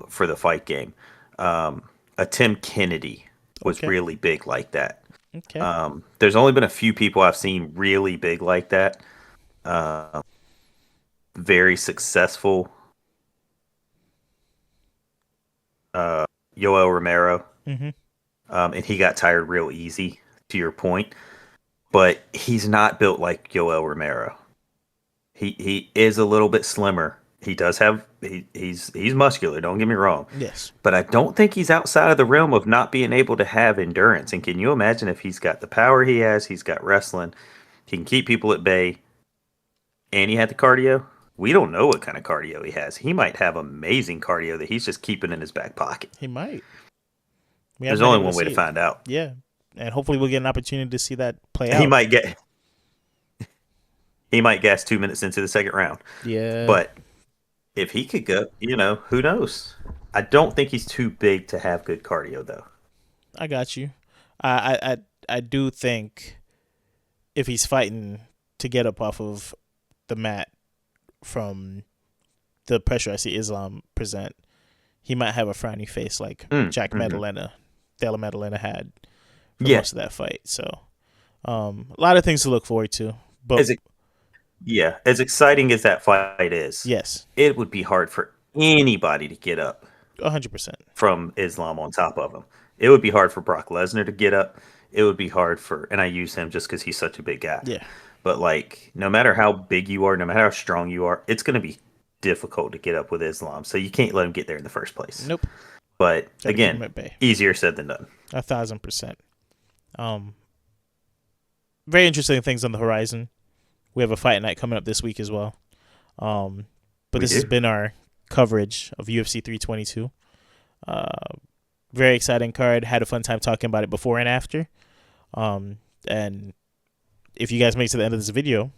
for the fight game. A Tim Kennedy was Okay. really big like that. Okay. There's only been a few people I've seen really big like that, very successful. Yoel Romero, Mm-hmm. and he got tired real easy. To your point, but he's not built like Yoel Romero. He is a little bit slimmer. He does have he's muscular. Don't get me wrong, Yes. but I don't think he's outside of the realm of not being able to have endurance. And can you imagine if he's got the power he has? He's got wrestling. He can keep people at bay, and he had the cardio. We don't know what kind of cardio he has. He might have amazing cardio that he's just keeping in his back pocket. He might. We haven't There's been only able to one way to see it. find out. Yeah. And hopefully we'll get an opportunity to see that play He out. might get he might gas 2 minutes into the second round. Yeah. But if he could go, who knows? I don't think he's too big to have good cardio though. I got you. I do think if he's fighting to get up off of the mat from the pressure I see Islam present, he might have a frowny face like Jack Mm-hmm. Maddalena, Della Maddalena had for Yeah. most of that fight. So, a lot of things to look forward to. But As it, yeah, as exciting as that fight is, yes, it would be hard for anybody to get up 100%. from Islam on top of him. It would be hard for Brock Lesnar to get up. it would be hard for, and I use him just because he's such a big guy. Yeah. But like, no matter how big you are, no matter how strong you are, it's going to be difficult to get up with Islam. So you can't let him get there in the first place. Nope. But Gotta keep him again, at bay. easier said than done. 1,000%. Very interesting things on the horizon. We have a fight night coming up this week as well. But this has been our coverage of UFC 322. Very exciting card. Had a fun time talking about it before and after. And if you guys make it to the end of this video,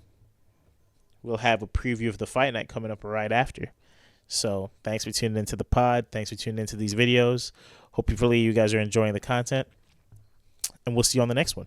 we'll have a preview of the fight night coming up right after. So thanks for tuning into the pod. Thanks for tuning into these videos. Hopefully you guys are enjoying the content. And we'll see you on the next one.